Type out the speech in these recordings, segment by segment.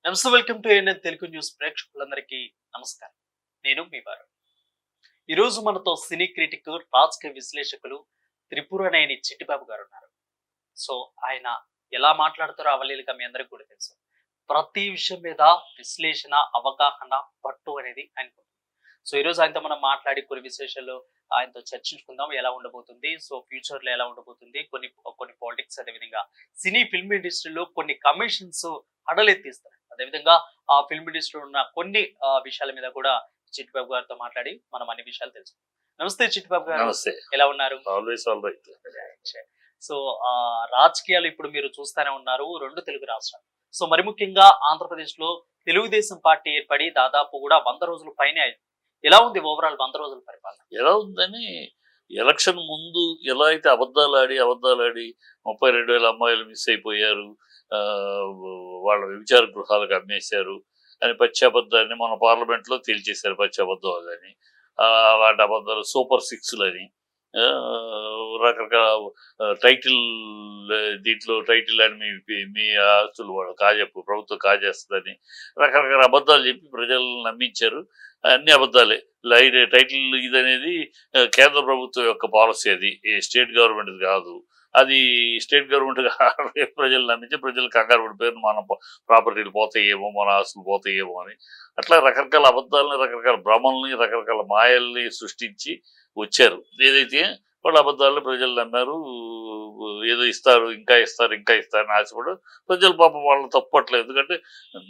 నమస్తే, welcome to ANN Telugu news ప్రేక్షకులందరికీ నమస్కారం. నేను మీ వారు. ఈరోజు మనతో సినీ క్రిటిక్, రాజకీయ విశ్లేషకులు త్రిపురనేని చిట్టిబాబు గారు ఉన్నారు. సో ఆయన ఎలా మాట్లాడతారో అవలీలగా మీ అందరికి కూడా తెలుసు. ప్రతి విషయం మీద విశ్లేషణ, అవగాహన, పట్టు అనేది ఆయనకు. సో ఈరోజు ఆయనతో మనం మాట్లాడి కొన్ని విశేషాలు ఆయనతో చర్చించుకుందాం. ఎలా ఉండబోతుంది, సో ఫ్యూచర్ లో ఎలా ఉండబోతుంది, కొన్ని కొన్ని పాలిటిక్స్, అదేవిధంగా సినీ ఫిల్మ్ ఇండస్ట్రీలో కొన్ని కమిషన్స్ హడలెత్తిస్తారు. అదేవిధంగా ఆ ఫిల్మ్ ఇండస్ట్రీలో ఉన్న కొన్ని విషయాల మీద కూడా చిట్టిబాబు గారితో మాట్లాడి మనం అన్ని విషయాలు తెలుసుకుందాం. నమస్తే చిట్టిబాబు గారు. నమస్తే. ఎలా ఉన్నారు? Always all right. సో రాజకీయాలు ఇప్పుడు మీరు చూస్తూనే ఉన్నారు, రెండు తెలుగు రాష్ట్రాలు. సో మరి ముఖ్యంగా ఆంధ్రప్రదేశ్ లో తెలుగుదేశం పార్టీ ఏర్పడి దాదాపు కూడా 100 రోజుల పైనే అయింది. ఎలా ఉంది ఓవరాల్ 100 రోజుల పరిపాలన? ఎలా ఉందని ఎలక్షన్ ముందు ఎలా అయితే అబద్ధాలాడి 32,000 అమ్మాయిలు మిస్ అయిపోయారు, వాళ్ళ వ్యభిచార గృహాలకు అమ్మేశారు అని పచ్చి అబద్ధాన్ని మన పార్లమెంట్లో తేల్చేశారు. పచ్చి అబద్ధం అదని, అలాంటి అబద్ధాలు సూపర్ సిక్స్లని, రకరకాల టైటిల్, దీంట్లో టైటిల్ అని మీ ఆస్తులు వాళ్ళు ప్రభుత్వం కాజేస్తుందని రకరకాల అబద్ధాలు చెప్పి ప్రజలను నమ్మించారు. అన్ని అబద్ధాలే. టైటిల్ ఇదనేది కేంద్ర ప్రభుత్వం యొక్క పాలసీ, అది స్టేట్ గవర్నమెంట్ కాదు. అది స్టేట్ గవర్నమెంట్ ప్రజలు నమ్మించి ప్రజలు కంగారు పడిపోయారు, మన ప్రాపర్టీలు పోతాయేమో, మన ఆస్తులు పోతాయేమో అని. అట్లా రకరకాల అబద్ధాలని, రకరకాల భ్రమల్ని, రకరకాల మాయల్ని సృష్టించి వచ్చారు. ఏదైతే వాళ్ళు అబద్ధాలను ప్రజలు నమ్మారు. ఏదో ఇస్తారు, ఇంకా ఇస్తారు, ఇంకా ఇస్తారని ఆశపడు ప్రజలు పాపం వాళ్ళు తప్పట్లేదు. ఎందుకంటే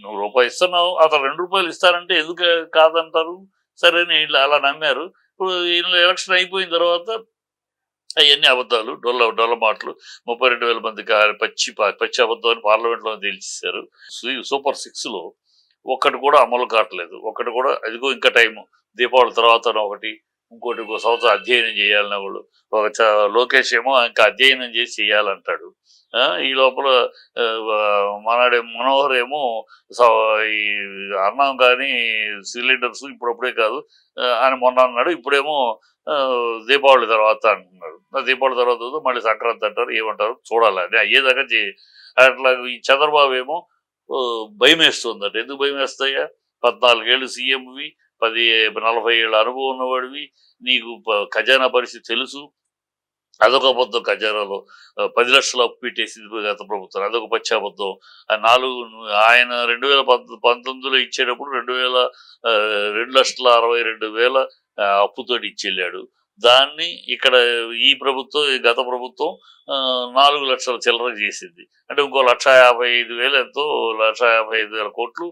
నువ్వు రూపాయి ఇస్తున్నావు, అతను 2 రూపాయలు ఇస్తారంటే ఎందుకు కాదంటారు? సరే వీళ్ళు అలా నమ్మారు. ఇప్పుడు వీళ్ళు ఎలక్షన్ అయిపోయిన తర్వాత అవన్నీ అబద్ధాలు, డొల్ల మాటలు. 32,000 మంది పచ్చి అబద్ధం అని పార్లమెంట్లో తేల్చేశారు. సూపర్ 6లో ఒక్కటి కూడా అమలు కావట్లేదు. ఒక్కటి కూడా, అదిగో ఇంకా టైము, దీపావళి తర్వాత ఒకటి, ఇంకోటి ఇంకో సంవత్సరం అధ్యయనం చేయాలన్న వాళ్ళు. లోకేష్ ఏమో ఇంకా అధ్యయనం చేసి చేయాలంటాడు. ఈ లోపల మనోహర్ ఏమో ఈ అన్నం కానీ సిలిండర్స్ ఇప్పుడప్పుడే కాదు అని మొన్న అన్నాడు. ఇప్పుడేమో దీపావళి తర్వాత అంటున్నాడు. దీపావళి తర్వాత మళ్ళీ సంక్రాంతి అంటారు, ఏమంటారు చూడాలి. అది అయ్యేదాకా అట్లా. ఈ చంద్రబాబు ఏమో భయం వేస్తుందట. ఎందుకు భయం వేస్తాయా? 14 ఏళ్ళు సీఎంవి, 40 ఏళ్ళ అనుభవం ఉన్నవాడివి, నీకు ఖజానా పరిస్థితి తెలుసు. అదొక అబద్ధం. ఖజానాలో 10 లక్షలు అప్పు పెట్టేసింది గత ప్రభుత్వం, అదొక పచ్చి అబద్ధం. ఆయన 2019లో ఇచ్చేటప్పుడు 2,62,వేల అప్పుతోటి ఇచ్చెళ్ళాడు. దాన్ని ఇక్కడ ఈ ప్రభుత్వం, గత ప్రభుత్వం 4 లక్షల చిల్లర చేసింది. అంటే ఇంకో 1,55,000 ఎంతో, 1,55,000 కోట్లు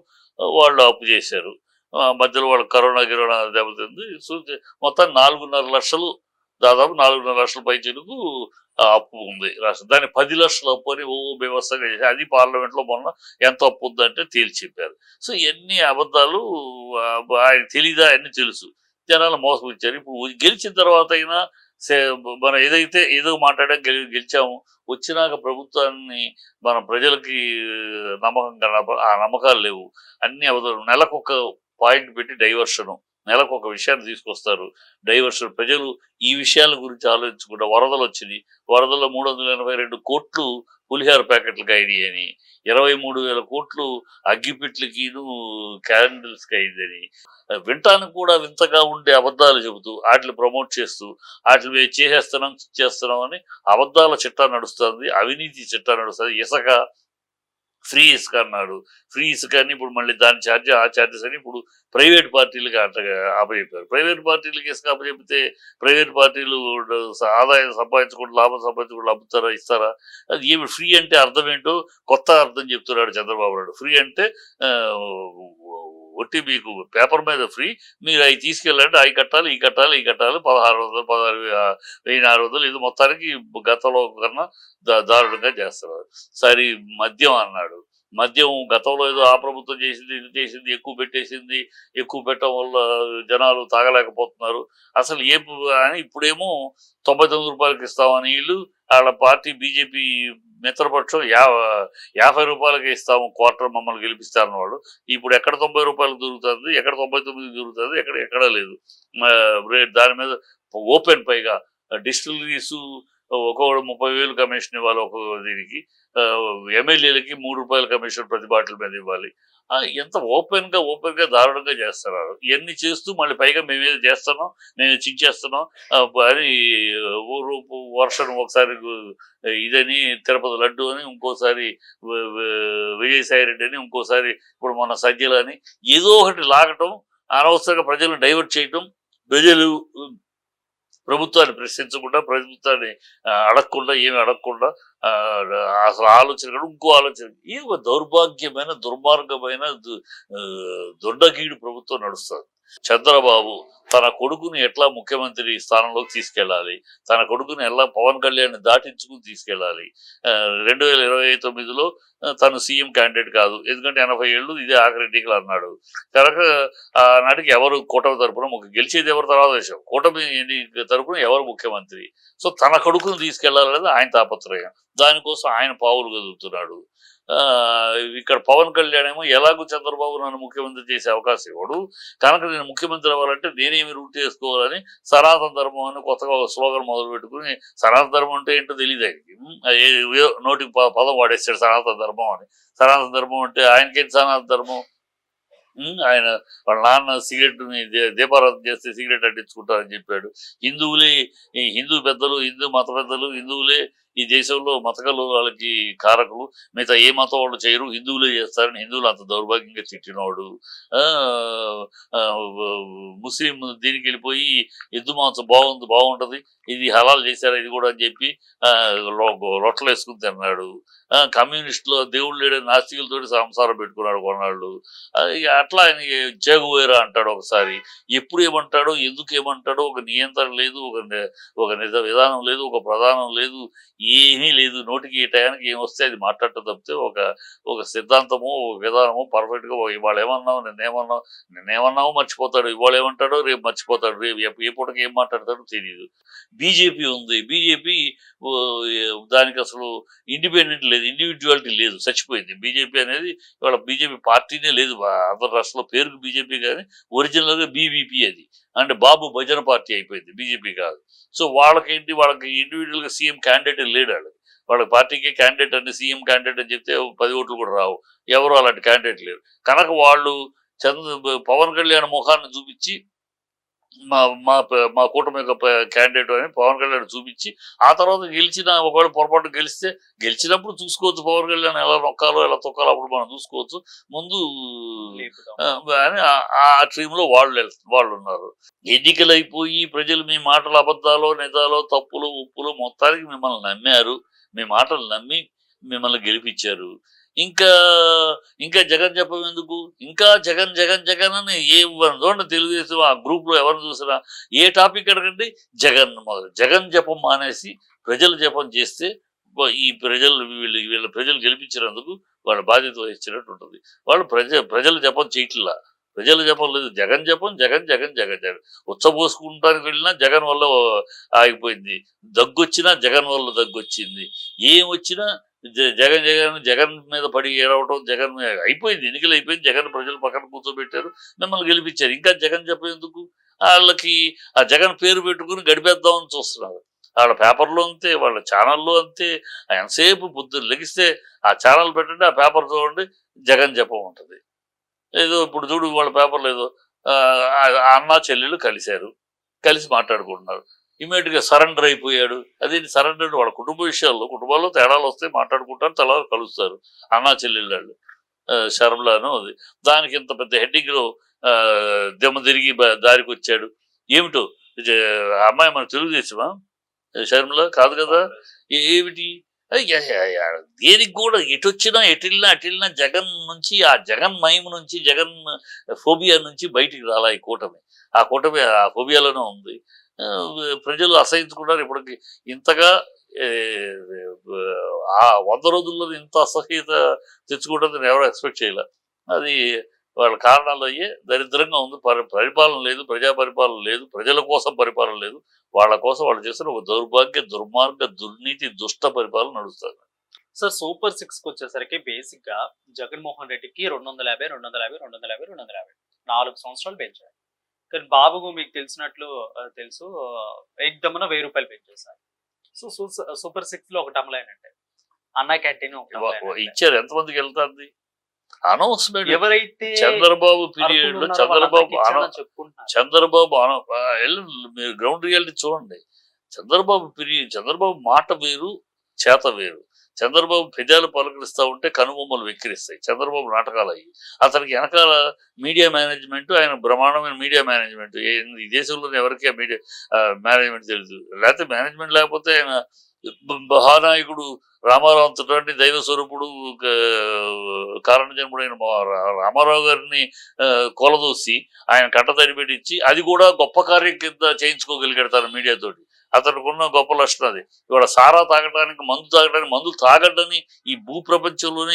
వాళ్ళు అప్పు చేశారు. మధ్యలో వాళ్ళు కరోనా దెబ్బతింది. మొత్తం 4.5 లక్షలు, దాదాపు 4.5 లక్షల పైచిలకు అప్పు ఉంది రాష్ట్రం. దాన్ని 10 లక్షల అప్పు అని వ్యవస్థగా చేసి, అది పార్లమెంట్లో మొన్న ఎంత అప్పు ఉందంటే తేల్చి చెప్పారు. సో ఇవన్నీ అబద్ధాలు. ఆయన తెలీదా? అన్నీ తెలుసు. జనాలు మోసపుచ్చారు. ఇప్పుడు గెలిచిన తర్వాత అయినా మనం ఏదో మాట్లాడాం, గెలిచాము, వచ్చినాక ప్రభుత్వాన్ని మన ప్రజలకి నమ్మకం ఆ నమ్మకాలు లేవు. అన్ని అబద్ధాలు. నెలకొక పాయింట్ పెట్టి డైవర్షను, నెలకు ఒక విషయాన్ని తీసుకొస్తారు, డైవర్షన్. ప్రజలు ఈ విషయాల గురించి ఆలోచించకుండా, వరదలు వచ్చినాయి, వరదల్లో 382 కోట్లు పులిహార ప్యాకెట్లకు అయినాయి అని, 23,000 కోట్లు అగ్గిపెట్లకిను క్యాండిల్స్కి అయిందని, వింటానికి కూడా వింతగా ఉండే అబద్ధాలు చెబుతూ వాటిని ప్రమోట్ చేస్తూ వాటిని చేస్తున్నాం అని అబద్ధాల చిట్టా నడుస్తుంది, అవినీతి చిట్టా నడుస్తుంది. ఇసుక, ఫ్రీ ఇసుక అన్నాడు. ఫ్రీ ఇసుక అని ఇప్పుడు మళ్ళీ దాని ఛార్జ్, ఆ ఛార్జెస్ అని ఇప్పుడు ప్రైవేట్ పార్టీలకి అప్పచెప్పారు. ప్రైవేట్ పార్టీలకి ఇసుక అప్పచెప్తే ప్రైవేట్ పార్టీలు ఆదాయం సంపాదించకుండా, లాభం సంపాదించకుండా అమ్ముతారా, ఇస్తారా? అది ఏమి ఫ్రీ అంటే అర్థం ఏంటో కొత్త అర్థం చెప్తున్నాడు చంద్రబాబు నాయుడు. ఫ్రీ అంటే ఒట్టి మీకు పేపర్ మీద ఫ్రీ, మీరు అవి తీసుకెళ్ళండి, అవి కట్టాలి, ఈ కట్టాలి, 1,600, 1,600 ఇది మొత్తానికి గతంలో కన్నా దారుణంగా చేస్తున్నారు. సరే మద్యం అన్నాడు. మద్యం గతంలో ఏదో ఆ ప్రభుత్వం చేసింది, ఇది చేసింది, ఎక్కువ పెట్టేసింది, ఎక్కువ పెట్టడం వల్ల జనాలు తాగలేకపోతున్నారు అసలు అని. ఇప్పుడేమో 99 రూపాయలకి ఇస్తామని వీళ్ళు, వాళ్ళ పార్టీ బీజేపీ మిత్రపక్షం 50 రూపాయలకి ఇస్తాము, క్వార్టర్ మమ్మల్ని గెలిపిస్తారన్న వాళ్ళు. ఇప్పుడు ఎక్కడ 90 రూపాయలకు దొరుకుతుంది, ఎక్కడ 99 దొరుకుతుంది, ఎక్కడా లేదు. దాని మీద ఓపెన్, పైగా డిస్టిలరీస్, ఒక్కొక్కడు 30,000 కమిషన్ ఇవ్వాలి ఒక్కొక్క దీనికి. ఎమ్మెల్యేలకి రూ. 3 కమిషన్ ప్రతి బాటిల్ మీద ఇవ్వాలి. ఎంత ఓపెన్‌గా దారుణంగా చేస్తున్నారు. ఇయన్నీ చేస్తూ మళ్ళీ పైగా మేమేదో చేస్తున్నాం, మేము చించేస్తున్నాం అని వర్షన్ ఒకసారి ఇదని తిరుపతి లడ్డు అని, ఇంకోసారి విజయసాయి రెడ్డి అని, ఇంకోసారి ఇప్పుడు మన సజ్జలు అని ఏదో ఒకటి లాగటం, అనవసరంగా ప్రజలను డైవర్ట్ చేయటం, ప్రజలు ప్రభుత్వాన్ని ప్రశ్నించకుండా, ప్రభుత్వాన్ని అడగకుండా, ఏమి అడగకుండా అసలు ఆలోచన కూడా ఇంకో ఆలోచన, ఈ ఒక దౌర్భాగ్యమైన దుర్మార్గమైన దొండగీడు ప్రభుత్వం నడుస్తుంది. చంద్రబాబు తన కొడుకుని ఎట్లా ముఖ్యమంత్రి స్థానంలోకి తీసుకెళ్ళాలి, తన కొడుకుని ఎలా పవన్ కళ్యాణ్ దాటించుకుని తీసుకెళ్ళాలి. 2029లో తను సీఎం క్యాండిడేట్ కాదు, ఎందుకంటే 80 ఏళ్ళు ఇదే ఆఖరి ఎన్నికలు అన్నాడు కనుక. నాటికి ఎవరు కూటమి తరపున గెలిచేది ఎవరు తర్వాత విషయం, కూటమి తరపున ఎవరు ముఖ్యమంత్రి. సో తన కొడుకుని తీసుకెళ్లాలనేది ఆయన తాపత్రయం. దానికోసం ఆయన పావులు కదులుతున్నాడు. ఇక్కడ పవన్ కళ్యాణ్ ఏమో ఎలాగో చంద్రబాబు నన్ను ముఖ్యమంత్రి చేసే అవకాశం ఇవ్వడు కనుక, నేను ముఖ్యమంత్రి అవ్వాలంటే నేనేమి రూట్ చేసుకోవాలని సనాతన ధర్మం అని కొత్తగా ఒక స్లోగన్ మొదలు పెట్టుకుని, సనాతన ధర్మం అంటే ఏంటో తెలియదు ఆయనకి. నోటికి పదం వాడేస్తాడు సనాతన ధర్మం అని. సనాతన ధర్మం అంటే ఆయనకేంటి సనాతన ధర్మం? ఆయన వాళ్ళ నాన్న సిగరెట్ని దీపారాధన చేస్తే సిగరెట్ అంటించుకుంటారని చెప్పాడు. హిందువులే, ఈ హిందూ పెద్దలు, హిందూ మత పెద్దలు, హిందువులే ఈ దేశంలో మతకలు వాళ్ళకి కారకులు, మిగతా ఏ మతం వాళ్ళు చేయరు, హిందువులే చేస్తారని హిందువులు అంత దౌర్భాగ్యంగా తిట్టినవాడు. ముస్లిం దీనికి వెళ్ళిపోయి ఎద్దు మాంసం బాగుంటుంది, ఇది హలాల్ చేశారు ఇది కూడా అని చెప్పి రొట్టెలు వేసుకుని తిన్నాడు. కమ్యూనిస్టులో దేవుళ్ళు లేడని నాస్తికులతోటి సంసారం పెట్టుకున్నాడు కొన్నాళ్ళు. అట్లా ఆయన జగువేరా అంటాడు ఒకసారి, ఎప్పుడు ఏమంటాడో ఎందుకు ఏమంటాడో ఒక నియంత్రణ లేదు, ఒక విధానం లేదు, ఒక ప్రధానం లేదు, ఏమీ లేదు. నోటికి ఈ టయానికి ఏమొస్తే అది మాట్లాడటం తప్పితే ఒక సిద్ధాంతము, ఒక విధానము పర్ఫెక్ట్గా ఇవాళ ఏమన్నావు నిన్నేమన్నావు మర్చిపోతాడు, ఇవాళ ఏమంటాడో రేపు మర్చిపోతాడు, రేపు ఏ పూటకి ఏం మాట్లాడతాడో తెలియదు. బీజేపీ ఉంది, బీజేపీ దానికి అసలు ఇండిపెండెంట్ లేదు, ఇండివిజువాలిటీ లేదు, చచ్చిపోయింది. బీజేపీ అనేది ఇవాళ బీజేపీ పార్టీనే లేదు ఆంధ్ర రాష్ట్రంలో. పేరుకు బీజేపీ కానీ ఒరిజినల్గా బీబీపీ అది, అంటే బాబు భజన పార్టీ అయిపోయింది, బీజేపీ కాదు. సో వాళ్ళకి ఇండివిజువల్గా సీఎం క్యాండిడేట్ లేడు. వాళ్ళకి పార్టీకి క్యాండిడేట్ అంటే సీఎం క్యాండిడేట్ అని చెప్తే 10 ఓట్లు కూడా రావు, ఎవరు అలాంటి క్యాండిడేట్ లేరు కనుక వాళ్ళు పవన్ కళ్యాణ్ ముఖాన్ని చూపించి మా కూటమి యొక్క క్యాండిడేట్ అని పవన్ కళ్యాణ్ చూపించి, ఆ తర్వాత ఒకవేళ పొరపాటు గెలిచినప్పుడు చూసుకోవచ్చు పవన్ కళ్యాణ్ ఎలా నొక్కాలో ఎలా తొక్కాలో అప్పుడు మనం చూసుకోవచ్చు. ముందు అని ఆ టీంలో వాళ్ళు ఉన్నారు. ఎన్నికలు అయిపోయి ప్రజలు మీ మాటలు అబద్ధాలో నిజాలో తప్పులు ఉప్పులు మొత్తానికి మిమ్మల్ని నమ్మారు, మీ మాటలు నమ్మి మిమ్మల్ని గెలిపించారు. ఇంకా జగన్ చెప్పం ఎందుకు, ఇంకా జగన్ జగన్ జగన్ అని చూడండి తెలుగుదేశం ఆ గ్రూప్ లో ఎవరు చూసినా ఏ టాపిక్ అడగండి జగన్ మొదలు. జగన్ జపం మానేసి ప్రజలు జపం చేస్తే ఈ వీళ్ళ ప్రజలు గెలిపించినందుకు వాళ్ళ బాధ్యత వహించినట్టు ఉంటుంది. వాళ్ళు ప్రజల జపం చేయట్లా, ప్రజల జపం లేదు, జగన్ జపం, జగన్ జగన్ జగన్ జగన్. ఉచ్చబోసుకుంటానికి వెళ్ళినా జగన్ వల్ల ఆగిపోయింది, దగ్గొచ్చినా జగన్ వల్ల దగ్గొచ్చింది, ఏం వచ్చినా జగన్ మీద పడి ఏడవటం, జగన్ అయిపోయింది, ఎన్నికలు అయిపోయింది, జగన్ ప్రజలు పక్కన కూర్చోబెట్టారు, మిమ్మల్ని గెలిపించారు. ఇంకా జగన్ చెప్పేందుకు? వాళ్ళకి ఆ జగన్ పేరు పెట్టుకుని గడిపేద్దామని చూస్తున్నారు. వాళ్ళ పేపర్లో అంతే, వాళ్ళ ఛానల్లో అంతే. ఎంతసేపు పొద్దున్న లెగిస్తే ఆ ఛానల్ పెట్టండి, ఆ పేపర్ చూడండి, జగన్ జపం ఉంటుంది. ఏదో ఇప్పుడు చూడు వాళ్ళ పేపర్లో ఏదో అన్నా చెల్లెళ్ళు కలిసి మాట్లాడుకుంటున్నారు, ఇమీడియట్గా సరెండర్ అయిపోయాడు. అదేంటి సరెండర్? వాళ్ళ కుటుంబ విషయాల్లో, కుటుంబాల్లో తేడాలు వస్తే మాట్లాడుకుంటారు, తెల్లవారు కలుస్తారు అన్నా చెల్లెళ్ళు. శర్మలాను అది దానికి ఇంత పెద్ద హెడ్డింగ్లో దెమ్మ తిరిగి దారికి వచ్చాడు. ఏమిటో అమ్మాయి మన తెలుగుదేశమా? శర్మల కాదు కదా, ఏమిటి దేనికి కూడా ఎటొచ్చినా జగన్ నుంచి, ఆ జగన్ మహిమ నుంచి, జగన్ ఫోబియా నుంచి బయటికి రాలా ఈ కూటమి. ఆ కూటమి ఆ ఫోబియాలోనే ఉంది. ప్రజలు అసహించుకుంటారు. ఇప్పటికి ఇంతగా ఆ 100 రోజుల్లో ఇంత అసహ్యత తెచ్చుకుంటుంది ఎవరు ఎక్స్పెక్ట్ చేయలే. అది వాళ్ళ కారణాలు అయ్యే దరిద్రంగా ఉంది. పరిపాలన లేదు, ప్రజా పరిపాలన లేదు, ప్రజల కోసం పరిపాలన లేదు, వాళ్ళ కోసం వాళ్ళు చేస్తున్న ఒక దౌర్భాగ్య దుర్మార్గ దుర్నీతి దుష్ట పరిపాలన నడుస్తుంది. సార్ సూపర్ 6 కి వచ్చేసరికి బేసిక్ గా జగన్మోహన్ రెడ్డికి 250, 4 సంవత్సరాలు పెంచారు. కానీ బాబుకు మీకు తెలిసినట్లు తెలుసు, ఎగ్దమ్మన 1000 రూపాయలు పెంచేశారు. సో సూపర్ 6 లో ఒకటి అమలైన అంటే అన్నా క్యాంటీన్ ఇచ్చారు. ఎంతమందికి వెళ్తాంది అనౌన్స్మెంట్? ఎవరైతే చంద్రబాబు పీరియడ్ లో చెప్పుకుంటున్నారు చంద్రబాబు మీరు గ్రౌండ్ రియాలిటీ చూడండి. చంద్రబాబు మాట వేరు, చేత వేరు. చంద్రబాబు పెదాలు పలకరిస్తా ఉంటే కనుబొమ్మలు వెక్కిరిస్తాయి. చంద్రబాబు నాటకాలు అయ్యి అతనికి వెనకాల మీడియా మేనేజ్మెంట్, ఆయన బ్రహ్మాండమైన మీడియా మేనేజ్మెంట్. ఈ దేశంలోనే ఎవరికి మీడియా మేనేజ్మెంట్ తెలుసు. లేకపోతే మేనేజ్మెంట్ లేకపోతే ఆయన మహానాయకుడు రామారావు అంతటి దైవ స్వరూపుడు కారణజన్ముడైన రామారావు గారిని కొలదూసి ఆయన కట్టతడి పెట్టించి అది కూడా గొప్ప కార్యం కింద చేయించుకోగలిగాడు తన మీడియాతోటి. అతనికి ఉన్న గొప్ప లక్షణం అది. ఇవాళ సారా తాగడానికి, మందు తాగడానికి, మందు తాగడ్డని ఈ భూ ప్రపంచంలోనే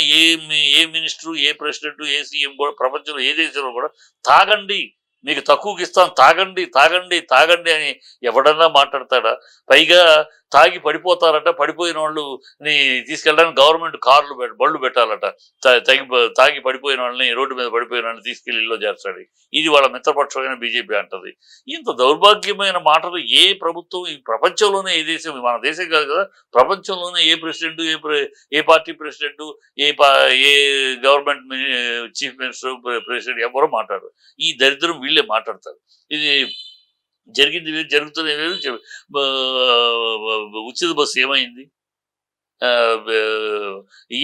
ఏ మినిస్టరు, ఏ ప్రెసిడెంట్, ఏ సీఎం కూడా ప్రపంచంలో ఏ దేశంలో కూడా తాగండి, మీకు తక్కువకి ఇస్తాను, తాగండి తాగండి తాగండి అని ఎవడన్నా మాట్లాడతాడా? పైగా తాగి పడిపోతారట. పడిపోయిన వాళ్ళు తీసుకెళ్ళడానికి గవర్నమెంట్ కార్లు బళ్ళు పెట్టాలట. తాగి పడిపోయిన వాళ్ళని, రోడ్డు మీద పడిపోయిన వాళ్ళని తీసుకెళ్లి ఇల్లు చేస్తాడు. ఇది వాళ్ళ మిత్రపక్షమైన బీజేపీ అంటది. ఇంత దౌర్భాగ్యమైన మాటలు ఏ ప్రభుత్వం ఈ ప్రపంచంలోనే, ఏ దేశం, మన దేశం కాదు కదా, ప్రపంచంలోనే ఏ ప్రెసిడెంట్, ఏ పార్టీ ప్రెసిడెంట్, ఏ గవర్నమెంట్ చీఫ్ మినిస్టర్, ప్రెసిడెంట్ ఎవరో మాట్లాడరు. ఈ దరిద్రం వీళ్ళే మాట్లాడతారు. ఇది జరిగింది వేరు, జరుగుతున్న వేరు. ఉచిత బస్సు ఏమైంది?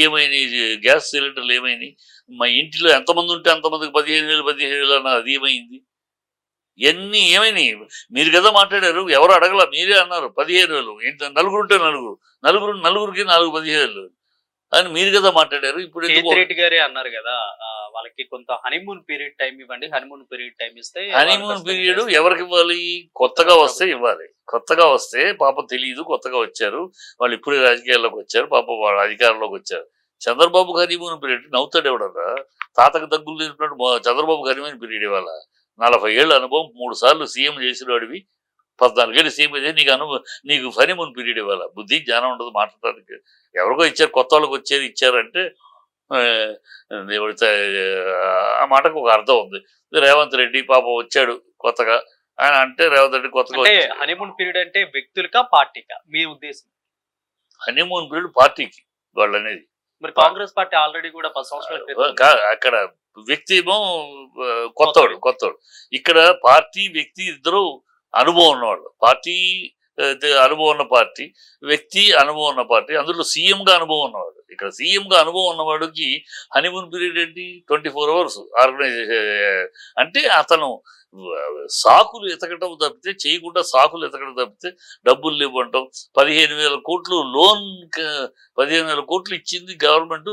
ఏమైనాయి? గ్యాస్ సిలిండర్లు ఏమైనాయి? మా ఇంటిలో ఎంతమంది ఉంటే అంతమందికి 15,000 అన్న అది ఏమైంది? ఇవన్నీ ఏమైనాయి? మీరు కదా మాట్లాడారు, ఎవరు అడగల, మీరే అన్నారు 15,000. నలుగురు ఉంటే నలుగురికి 15,000 అని మీరు కదా మాట్లాడారు. ఇప్పుడు రెడ్డి గారే అన్నారు కదా, వాళ్ళకి కొంత హనీమూన్ పీరియడ్ టైం ఇవ్వండి, హనీమూన్ పీరియడ్ టైం ఇస్తే. హనీమూన్ పీరియడ్ ఎవరికి ఇవ్వాలి? కొత్తగా వస్తే ఇవ్వాలి. కొత్తగా వస్తే పాపం తెలియదు, కొత్తగా వచ్చారు వాళ్ళు, ఇప్పుడే రాజకీయాల్లోకి వచ్చారు, పాపం వాళ్ళ అధికారంలోకి వచ్చారు. చంద్రబాబు హనీమూన్ పీరియడ్ నవ్వుతాడు ఎవడన్నా? తాతకు దగ్గులు లేనప్పుడు చంద్రబాబు హనీమూన్ పీరియడ్ ఇవ్వాల? 40 ఏళ్ళ అనుభవం, 3 సార్లు సీఎం చేసిన వాడివి, 14 ఏళ్ళు సీఎం అయితే నీకు హనీమూన్ పీరియడ్ ఇవ్వాలా? బుద్ధి జ్ఞానం ఉండదు మాట్లాడడానికి. ఎవరికో ఇచ్చారు, కొత్త వాళ్ళకి వచ్చేది ఇచ్చారంటే ఆ మాటకు ఒక అర్థం ఉంది. రేవంత్ రెడ్డి పాపం వచ్చాడు కొత్తగా, ఆయన అంటే రేవంత్ రెడ్డి కొత్తగా. హనీమూన్ పీరియడ్ అంటే వ్యక్తులకా పార్టీకా మీ ఉద్దేశం? హనీమూన్ పీరియడ్ పార్టీకి వాళ్ళు అనేది. మరి కాంగ్రెస్ పార్టీ ఆల్రెడీ కూడా 10 సంవత్సరాలు అక్కడ వ్యక్తి ఏమో కొత్తవాడు. ఇక్కడ పార్టీ, వ్యక్తి ఇద్దరు అనుభవం ఉన్నవాళ్ళు. పార్టీ అనుభవం ఉన్న పార్టీ, వ్యక్తి అనుభవం ఉన్న పార్టీ, అందులో సీఎంగా అనుభవం ఉన్నవాడు. ఇక్కడ సీఎంగా అనుభవం ఉన్నవాడికి హనీమూన్ పీరియడ్ ఏంటి? 24 hours ఆర్గనైజేషన్. అంటే అతను సాకులు ఎతకటం తప్పితే, చేయకుండా సాకులు ఎతకడం తప్పితే, డబ్బులు ఇవ్వటం. 15,000 కోట్లు లోన్, 15,000 కోట్లు ఇచ్చింది గవర్నమెంట్.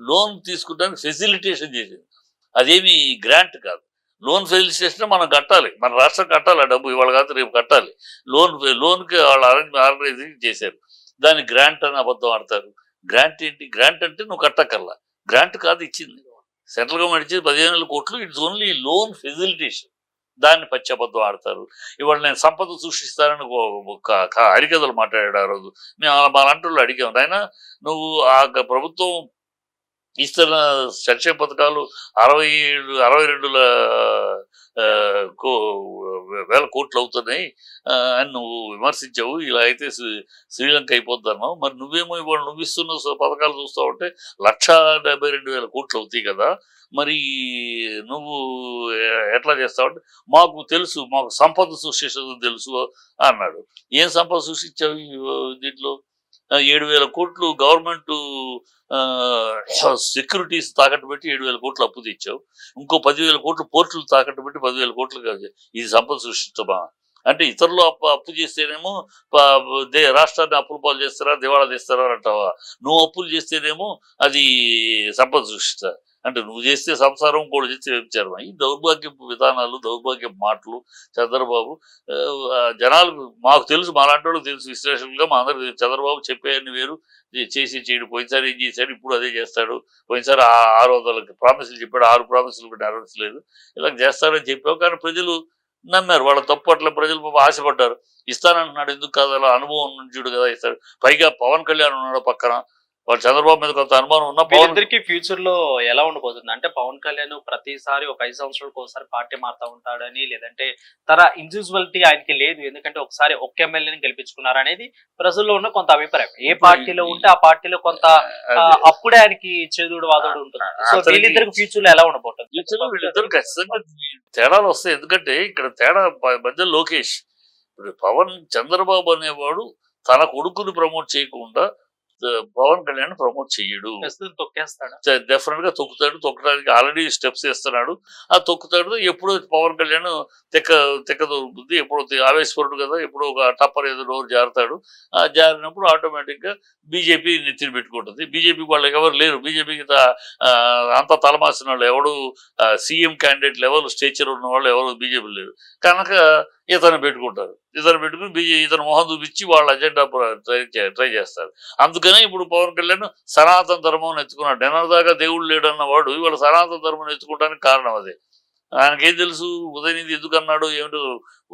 లోన్ తీసుకుంటానికి ఫెసిలిటేషన్ చేసింది. అదేమి గ్రాంట్ కాదు. లోన్ ఫెసిలిటేషన్ మనం కట్టాలి, మన రాష్ట్రం కట్టాలి. ఆ డబ్బు ఇవాళ కాదు రేపు కట్టాలి. లోన్కి వాళ్ళు ఆర్గనైజింగ్ చేశారు. దాన్ని గ్రాంట్ అని అబద్ధం ఆడతారు. గ్రాంట్ ఏంటి? గ్రాంట్ అంటే నువ్వు కట్టకల్లా, గ్రాంట్ కాదు ఇచ్చింది. సెంట్రల్ గవర్నమెంట్ ఇచ్చేది 15,000 కోట్లు. It's only loan facilitation. దాన్ని పచ్చి అబద్ధం ఆడతారు. ఇవాళ నేను సంపద సృష్టిస్తానని హరికథలు మాట్లాడాడు. ఆ రోజు మేము మా లాంటి అడిగాం, ఆయన నువ్వు ఆ ప్రభుత్వం ఇస్తున్న సంక్షేమ పథకాలు 62,000 కోట్లు అవుతున్నాయి అని నువ్వు విమర్శించావు. ఇలా అయితే శ్రీలంక అయిపోతున్నావు. మరి నువ్వేమో ఇవాళ నువ్వు ఇస్తున్న పథకాలు చూస్తూ ఉంటే 1,72,000 కోట్లు అవుతాయి కదా, మరి నువ్వు ఎట్లా చేస్తావు? మాకు తెలుసు, మాకు సంపద సృష్టించడం తెలుసు అన్నాడు. ఏం సంపద సృష్టించావు దీంట్లో? 7,000 కోట్లు గవర్నమెంట్ సెక్యూరిటీస్ తాకట్టు పెట్టి 7,000 కోట్లు అప్పు తెచ్చావు. ఇంకో 10,000 కోట్లు పోర్టులు తాకట్టు పెట్టి 10,000 కోట్లు కాదు. ఇది సంపద సృష్టించమా? అంటే ఇతరులు అప్పు చేస్తేనేమో రాష్ట్రాన్ని అప్పులు పాలు చేస్తారా, దివాళా తీస్తారా అంటావా? నువ్వు అప్పులు చేస్తేనేమో అది సంపద సృష్టిస్తా అంటే నువ్వు చేస్తే సంసారం, కూడా చేస్తే వ్యభిచారం. ఈ దౌర్భాగ్యపు విధానాలు, దౌర్భాగ్యపు మాటలు చంద్రబాబు. జనాలకు మాకు తెలుసు, మా లాంటి వాళ్ళకి తెలుసు, విశ్లేషకులుగా మా అందరికి తెలుసు. చంద్రబాబు చెప్పేయన్ని వేరు, చేసి చేయడు. పోయినసారి ఏం చేశాడు, ఇప్పుడు అదే చేస్తాడు. పోయినసారి 600 ప్రామిసులు చెప్పాడు, 6 ప్రామిసులు కూడా నెరవేర్చలేదు. ఇలా చేస్తాడని చెప్పావు, కానీ ప్రజలు నమ్మారు. వాళ్ళ తప్పు అట్లా ప్రజలు ఆశపడ్డారు. ఇస్తానంటున్నాడు, ఎందుకు కాదు? అలా అనుభవం నుంచి చూడు కదా ఇస్తాడు. పైగా పవన్ కళ్యాణ్ ఉన్నాడు పక్కన. వాళ్ళు చంద్రబాబు మీద కొంత అనుమానం ఉన్న పవన్ వీళ్ళిద్దరికి ఫ్యూచర్ లో ఎలా ఉండబోతుంది అంటే పవన్ కళ్యాణ్ ప్రతిసారి ఒక 5 సంవత్సరాలకు ఒకసారి పార్టీ మారుతా ఉంటాడని లేదంటే తన ఇండివిజువాలిటీ ఆయనకి లేదు ఎందుకంటే ఒకసారి ఒక్క ఎమ్మెల్యేని గెలిపించుకున్నారు అనేది ప్రజల్లో ఉన్న కొంత అభిప్రాయం ఏ పార్టీలో ఉంటే ఆ పార్టీలో కొంత అదే. అప్పుడే ఆయనకి చేదుడు వాదోడు ఉంటుంది సో అతనికి- వీళ్ళిద్దరికి ఫ్యూచర్ లో ఎలా ఉండబోతుంది ఫ్యూచర్ లో వీళ్ళిద్దరు ఖచ్చితంగా తేడాలు వస్తాయి. ఎందుకంటే ఇక్కడ తేడా మధ్య లోకేష్, ఇప్పుడు పవన్ చంద్రబాబు అనేవాడు తన కొడుకుని ప్రమోట్ చేయకుండా పవన్ కళ్యాణ్ ప్రమోట్ చెయ్యడు. ప్రస్తుతం తొక్కేస్తాడు డెఫినెట్ గా తొక్కడానికి ఆల్రెడీ స్టెప్స్ వేస్తున్నాడు. ఆ తొక్కుతాడు. ఎప్పుడో పవన్ కళ్యాణ్ తెక్క దొరుకుతుంది. ఎప్పుడో ఆవేశపరుడు కదా, ఎప్పుడో ఒక టప్పర్ ఏదో నోరు జారుతాడు. ఆ జారినప్పుడు ఆటోమేటిక్ గా బీజేపీ నెత్తిని పెట్టుకుంటుంది. బీజేపీకి వాళ్ళకి ఎవరు లేరు. బీజేపీకి అంత తలమాసిన వాళ్ళు ఎవడు సీఎం క్యాండిడేట్ లెవెల్ స్టేచర్ ఉన్న వాళ్ళు ఎవరు బీజేపీ లేరు కనుక ఇతను పెట్టుకుంటారు. ఇతను పెట్టుకుని ఇతను మొహం చూపించి వాళ్ళ అజెండా ట్రై చేస్తారు. అందుకనే ఇప్పుడు పవన్ కళ్యాణ్ సనాతన ధర్మం ఎత్తుకున్నాడు. నిన్నదాకా దేవుడు లేడన్న వాడు ఇవాళ సనాతన ధర్మం ఎత్తుకోవడానికి కారణం అదే. ఆయనకేం తెలుసు ఉదయనిధి ఎందుకు అన్నాడు ఏమిటో.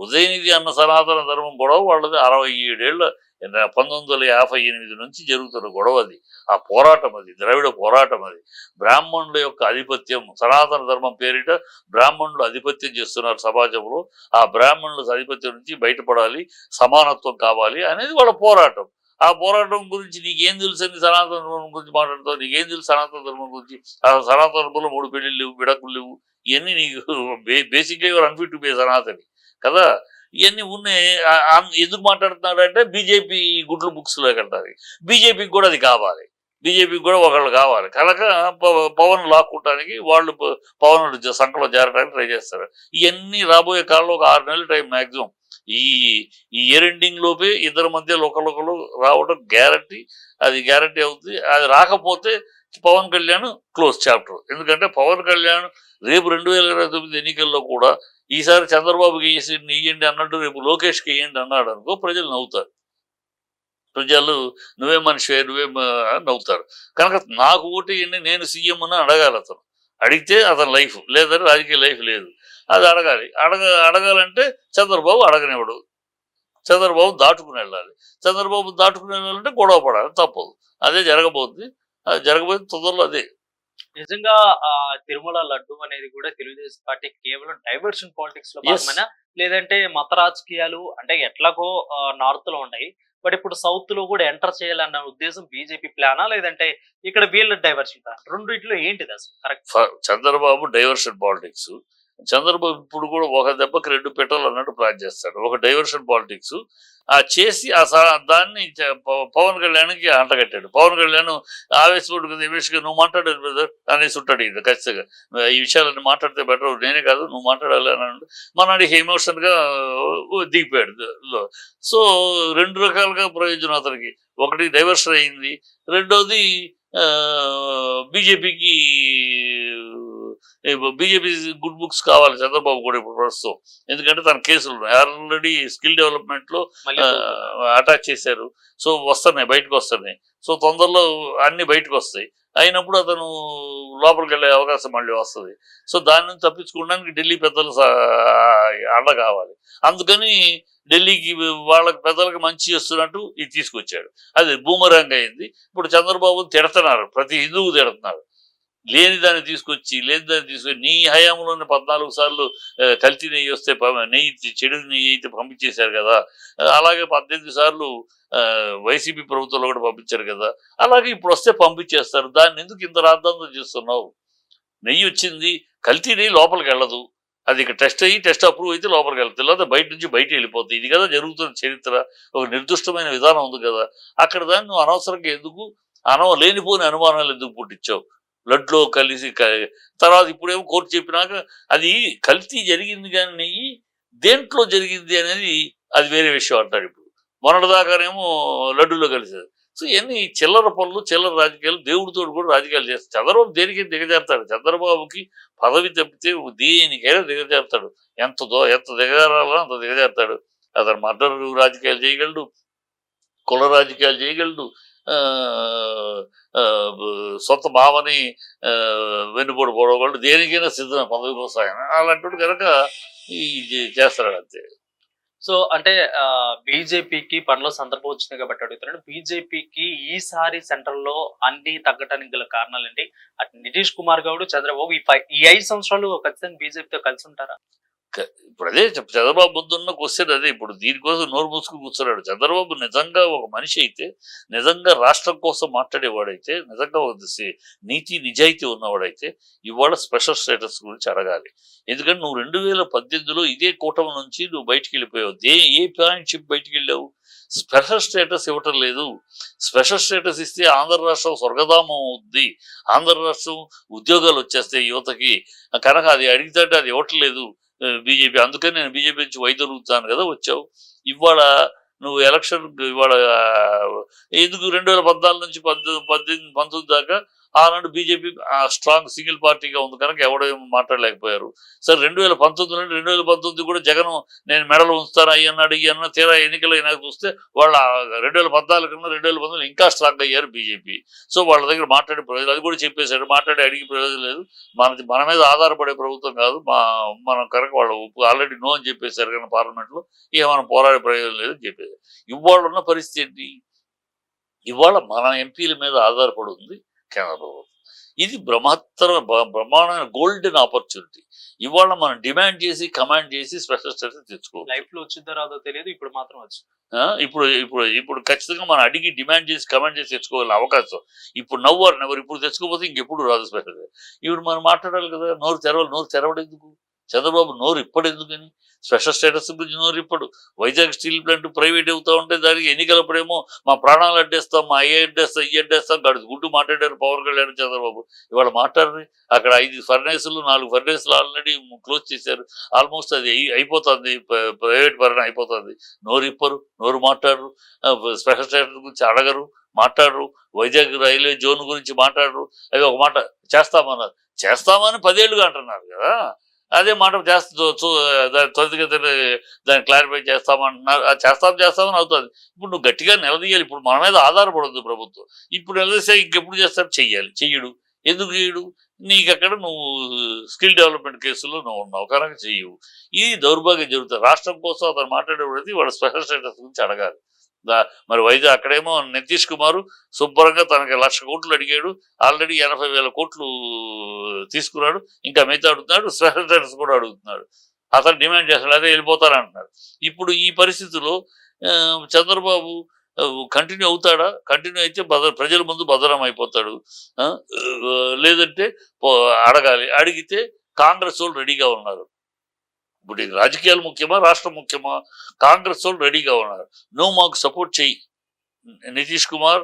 ఉదయనిధి అన్న సనాతన ధర్మం గొడవ వాళ్ళది 67 ఏళ్ళ 1958 నుంచి జరుగుతున్న గొడవ అది. ఆ పోరాటం అది ద్రవిడ పోరాటం అది. బ్రాహ్మణుల యొక్క ఆధిపత్యం సనాతన ధర్మం పేరిట బ్రాహ్మణులు ఆధిపత్యం చేస్తున్నారు సమాజంలో. ఆ బ్రాహ్మణుల ఆధిపత్యం నుంచి బయటపడాలి, సమానత్వం కావాలి అనేది వాళ్ళ పోరాటం. ఆ పోరాటం గురించి నీకేం తెలుసు అని సనాతన ధర్మం గురించి మాట్లాడతావు. నీకేం తెలుసు సనాతన ధర్మం గురించి? ఆ సనాతన ధర్మంలో 3 పెళ్లిళ్ళు లేవు, విడాకులు లేవు. ఇవన్నీ నీకు బేసిక్గా your unfit to B Sanatani కదా. ఇవన్నీ ఉన్నాయి. ఎందుకు మాట్లాడుతున్నాడు అంటే బీజేపీ గుడ్లు బుక్స్ లో కంటారు. బీజేపీకి కూడా అది కావాలి. బీజేపీకి కూడా ఒకళ్ళు కావాలి కనుక పవన్ లాక్కుంటానికి వాళ్ళు పవన్ సంఖలో చేరడానికి ట్రై చేస్తారు. ఇవన్నీ రాబోయే కాలంలో ఒక 6 నెలల టైం మ్యాక్సిమం. ఈ ఇయర్ ఎండింగ్ లోపే ఇద్దరి మధ్య ఒకళ్ళొకళ్ళు రావడం గ్యారంటీ. అది గ్యారంటీ అవుతుంది. అది రాకపోతే పవన్ కళ్యాణ్ క్లోజ్ చాప్టర్. ఎందుకంటే పవన్ కళ్యాణ్ రేపు 2029 ఎన్నికల్లో కూడా ఈసారి చంద్రబాబుకి ఇయ్యండి అన్నట్టు రేపు లోకేష్కి ఇయ్యండి అన్నాడు అనుకో ప్రజలు నవ్వుతారు. ప్రజలు నువ్వే మనిషి నువ్వే నవ్వుతారు. కనుక నాకు ఓటు ఇవ్వండి నేను సీఎం అని అడగాలి. అతను అడిగితే అతని లైఫ్ లేదని రాజకీయ లైఫ్ లేదు. అది అడగాలి. అడగాలంటే చంద్రబాబు అడగనివ్వడు. చంద్రబాబు దాటుకుని వెళ్ళాలి. చంద్రబాబు దాటుకుని వెళ్ళాలంటే గొడవ పడాలి. తప్పదు. అదే జరగబోతుంది. అది జరగబోతే తొందరలో అదే. నిజంగా తిరుమల లడ్డు అనేది కూడా తెలుగుదేశం పార్టీ కేవలం డైవర్షన్ పాలిటిక్స్ లో భాగమైన లేదంటే మత రాజకీయాలు అంటే ఎట్లాగో నార్త్ లో ఉన్నాయి బట్ ఇప్పుడు సౌత్ లో కూడా ఎంటర్ చేయాలన్న ఉద్దేశం బీజేపీ ప్లానా లేదంటే ఇక్కడ వీళ్ళ డైవర్షన్ ప్లాన్ రెండిట్లో ఏంటిది అసలు correct? Chandrababu diversion politics. Chandrababu ఇప్పుడు కూడా ఒక దెబ్బకి 2 పెట్టాలి అన్నట్టు ప్లాన్ చేస్తాడు. ఒక డైవర్షన్ పాలిటిక్స్ చేసి దాన్ని పవన్ కళ్యాణ్కి అంటగట్టాడు. పవన్ కళ్యాణ్ ఆవేశపడు కదా విషయంగా నువ్వు మాట్లాడారు బ్రదర్ అనేసి ఉంటాడు. ఇది ఖచ్చితంగా ఈ విషయాలన్నీ మాట్లాడితే బెటర్ నేనే కాదు నువ్వు మాట్లాడాలి అని మనకి ఎమోషన్గా దిగిపోయాడు. సో 2 రకాలుగా ప్రయోజనం అతనికి. ఒకటి డైవర్షన్ అయింది, రెండోది బీజేపీకి గుడ్ బుక్స్ కావాలి చంద్రబాబు కూడా ఇప్పుడు ప్రస్తుతం. ఎందుకంటే తన కేసులు ఉన్నాయి ఆల్రెడీ స్కిల్ డెవలప్మెంట్ లో అటాచ్ చేశారు. సో వస్తున్నాయి బయటకు వస్తున్నాయి. సో తొందరలో అన్ని బయటకు వస్తాయి. అయినప్పుడు అతను లోపలికి వెళ్ళే అవకాశం మళ్ళీ వస్తుంది. సో దాని నుంచి తప్పించుకోవడానికి ఢిల్లీ పెద్దలు అండ కావాలి. అందుకని ఢిల్లీకి వాళ్ళకి పెద్దలకు మంచి చేస్తున్నట్టు ఇది తీసుకొచ్చాడు. అది బూమరాంగ్ అయింది. ఇప్పుడు చంద్రబాబు తిడుతున్నారు, ప్రతి హిందువు తిడుతున్నారు. లేని దాన్ని తీసుకొచ్చి నీ హయాంలోనే 14 సార్లు కల్తీ నెయ్యి వస్తే చెడు నెయ్యి అయితే పంపించేశారు కదా. అలాగే 18 సార్లు వైసీపీ ప్రభుత్వంలో కూడా పంపించారు కదా. అలాగే ఇప్పుడు వస్తే పంపించేస్తారు. దాన్ని ఎందుకు ఇంత రాద్ధాంతం చేస్తున్నావు? నెయ్యి వచ్చింది, కల్తీ నెయ్యి లోపలికి వెళ్ళదు. అది ఇక టెస్ట్ అప్రూవ్ అయితే లోపలికి వెళ్తుంది, లేదా బయట నుంచి బయట వెళ్ళిపోతుంది. ఇది కదా జరుగుతున్న చరిత్ర. ఒక నిర్దిష్టమైన విధానం ఉంది కదా. అక్కడ దాన్ని నువ్వు అనవసరంగా ఎందుకు లేనిపోని అనుమానాలు ఎందుకు పుట్టించావు? బ్లడ్లో కలిసి తర్వాత ఇప్పుడేమో కోర్టు చెప్పినాక అది కల్తీ జరిగింది కానీ నెయ్యి దేంట్లో జరిగింది అనేది అది వేరే విషయం అంటారు. ఇప్పుడు మొన్నటిదాకానేమో లడ్డూలో కలిసేది. సో ఇవన్నీ చిల్లర పనులు, చిల్లర రాజకీయాలు. దేవుడితో కూడా రాజకీయాలు చేస్తారు. చంద్రబాబు దేనికి దిగజారుతాడు. చంద్రబాబుకి పదవి తప్పితే దేనికైనా దిగజారుతాడు. ఎంత దిగజారాలో అంత దిగజారుతాడు. అతను మర్డర్ రాజకీయాలు చేయగలడు, కుల రాజకీయాలు చేయగలడు, సొంత మామని వెన్నుపోటు పోవడం దేనికైనా సిద్ధం పదవి కోసం ఆయన. అలాంటి కనుక ఈ చేస్తాడు అంతే. సో అంటే బీజేపీకి పనిలో సందర్భం వచ్చింది కాబట్టి అడుగుతున్నాడు. బీజేపీకి ఈసారి సెంట్రల్ లో అన్ని తగ్గటానికి గల కారణాలేంటి? అటు నితీష్ కుమార్ గౌడ్, చంద్రబాబు ఈ 5 సంవత్సరాలు ఖచ్చితంగా బీజేపీతో కలిసి ఉంటారా? ఇప్పుడు అదే చంద్రబాబు ముందున్న క్వశ్చన్ అదే. ఇప్పుడు దీనికోసం నోరు మూసుకుని కూర్చున్నాడు. చంద్రబాబు నిజంగా ఒక మనిషి అయితే, నిజంగా రాష్ట్రం కోసం మాట్లాడేవాడైతే, నిజంగా ఒక నీతి నిజాయితీ ఉన్నవాడైతే ఇవాళ స్పెషల్ స్టేటస్ గురించి అడగాలి. ఎందుకంటే నువ్వు 2018లో ఇదే కూటమి నుంచి నువ్వు బయటికి వెళ్ళిపోయావు. ఏ పాయింట్ చెప్పి బయటికి వెళ్ళావు? స్పెషల్ స్టేటస్ ఇవ్వటం లేదు. స్పెషల్ స్టేటస్ ఇస్తే ఆంధ్ర రాష్ట్రం స్వర్గధామం అవుద్ది, ఆంధ్ర రాష్ట్రం ఉద్యోగాలు వచ్చేస్తాయి యువతకి. కనుక అది అడిగితే అది ఇవ్వట్లేదు బీజేపీ. అందుకని నేను బీజేపీ నుంచి వైదొలుగుతాను కదా వచ్చావు. ఇవాళ నువ్వు ఎలక్షన్ ఇవాళ ఎందుకు 2014 నుంచి 18, 19 దాకా ఆనాడు బీజేపీ స్ట్రాంగ్ సింగిల్ పార్టీగా ఉంది కనుక ఎవడేమో మాట్లాడలేకపోయారు. సరే 2019 నుండి 2019 కూడా జగన్ నేను మెడలు ఉంచుతాను అయ్యన్నాడు ఇయ్యన్నా. తీరా ఎన్నికలు అయినా చూస్తే వాళ్ళ 2014 కన్నా 2019 ఇంకా స్ట్రాంగ్ అయ్యారు బీజేపీ. సో వాళ్ళ దగ్గర మాట్లాడే ప్రయోజనం అది కూడా చెప్పేశాడు. మాట్లాడి అడిగి ప్రయోజనం లేదు. మన మీద ఆధారపడే ప్రభుత్వం కాదు మనం కనుక వాళ్ళు ఆల్రెడీ నో అని చెప్పేశారు కానీ పార్లమెంట్లో ఇక మనం పోరాడే ప్రయోజనం లేదని చెప్పేది. ఇవాళ ఉన్న పరిస్థితి ఏంటి? ఇవాళ మన ఎంపీల మీద ఆధారపడి ఉంది కేంద్ర ప్రభుత్వం. ఇది బ్రహ్మాండమైన గోల్డెన్ ఆపర్చునిటీ. ఇవాళ మనం డిమాండ్ చేసి కమాండ్ చేసి స్పెషల్ స్టేటస్ తెచ్చుకోవాలి. లైఫ్ లో వచ్చిందో రాదో తెలియదు, ఇప్పుడు మాత్రం వచ్చు. ఇప్పుడు ఇప్పుడు ఇప్పుడు ఖచ్చితంగా మనం అడిగి డిమాండ్ చేసి కమాండ్ చేసి తెచ్చుకోవాలి అవకాశం. ఇప్పుడు నవ్వారు నెవరు ఇప్పుడు తెచ్చుకోకపోతే ఇంకెప్పుడు రాదు స్పెషల్. ఇప్పుడు మనం మాట్లాడాలి కదా. నోరు తెరవడం ఎందుకు? చంద్రబాబు నోరు ఇప్పడు ఎందుకని? స్పెషల్ స్టేటస్ గురించి నోరు ఇప్పడు. వైజాగ్ స్టీల్ ప్లాంట్ ప్రైవేట్ అవుతా ఉంటే దానికి ఎన్నికలప్పుడేమో మా ప్రాణాలు అడ్డేస్తాం, మా అయ్యి అడ్డేస్తాం, ఇవి అడ్డేస్తాం గడుచు గుడ్డు మాట్లాడారు పవన్ కళ్యాణ్ చంద్రబాబు. ఇవాళ మాట్లాడరు. అక్కడ 5 ఫర్నేసులు 4 ఫర్నేసులు ఆల్రెడీ క్లోజ్ చేశారు. ఆల్మోస్ట్ అది అయిపోతుంది, ప్రైవేట్ పరణ అయిపోతుంది. నోరు ఇప్పరు, నోరు మాట్లాడరు. స్పెషల్ స్టేటస్ గురించి అడగరు, మాట్లాడరు. వైజాగ్ రైల్వే జోన్ గురించి మాట్లాడరు. అది ఒక మాట చేస్తామన్నారు. చేస్తామని 10 ఏళ్ళుగా అంటున్నారు కదా. అదే మాట త్వరితగతిన దాన్ని క్లారిఫై చేస్తామంటున్నారు. చేస్తామని అవుతుంది. ఇప్పుడు నువ్వు గట్టిగా నిలదీయాలి. ఇప్పుడు మన మీద ఆధారపడద్దు ప్రభుత్వం. ఇప్పుడు నిలదీస్తే ఇంకెప్పుడు చేస్తారు? చెయ్యడు. ఎందుకు చేయడు? నీకు అక్కడ నువ్వు స్కిల్ డెవలప్మెంట్ కేసులో నువ్వు ఉన్నావు కనుక చెయ్యవు. ఇది దౌర్భాగ్యం జరుగుతుంది. రాష్ట్రం కోసం అతను మాట్లాడేది వాడు స్పెషల్ స్టేటస్ గురించి అడగాలి. మరి వైజాగ్ అక్కడేమో నితీష్ కుమార్ శుభ్రంగా తనకి 1,00,000 కోట్లు అడిగాడు. ఆల్రెడీ 80,000 కోట్లు తీసుకున్నాడు. ఇంకా మిగతా అడుగుతున్నాడు. స్పెషల్ స్టేటస్ కూడా అడుగుతున్నాడు. అతను డిమాండ్ చేస్తాడు. అదే వెళ్ళిపోతారంటున్నాడు. ఇప్పుడు ఈ పరిస్థితుల్లో చంద్రబాబు కంటిన్యూ అవుతాడా? కంటిన్యూ అయితే ప్రజల ముందు భద్రం అయిపోతాడు. లేదంటే అడగాలి. అడిగితే కాంగ్రెస్ వాళ్ళు రెడీగా ఉన్నారు. ఇప్పుడు రాజకీయాలు ముఖ్యమా, రాష్ట్రం ముఖ్యమా? కాంగ్రెస్ వాళ్ళు రెడీగా ఉన్నారు. నువ్వు మాకు సపోర్ట్ చెయ్యి, నితీష్ కుమార్,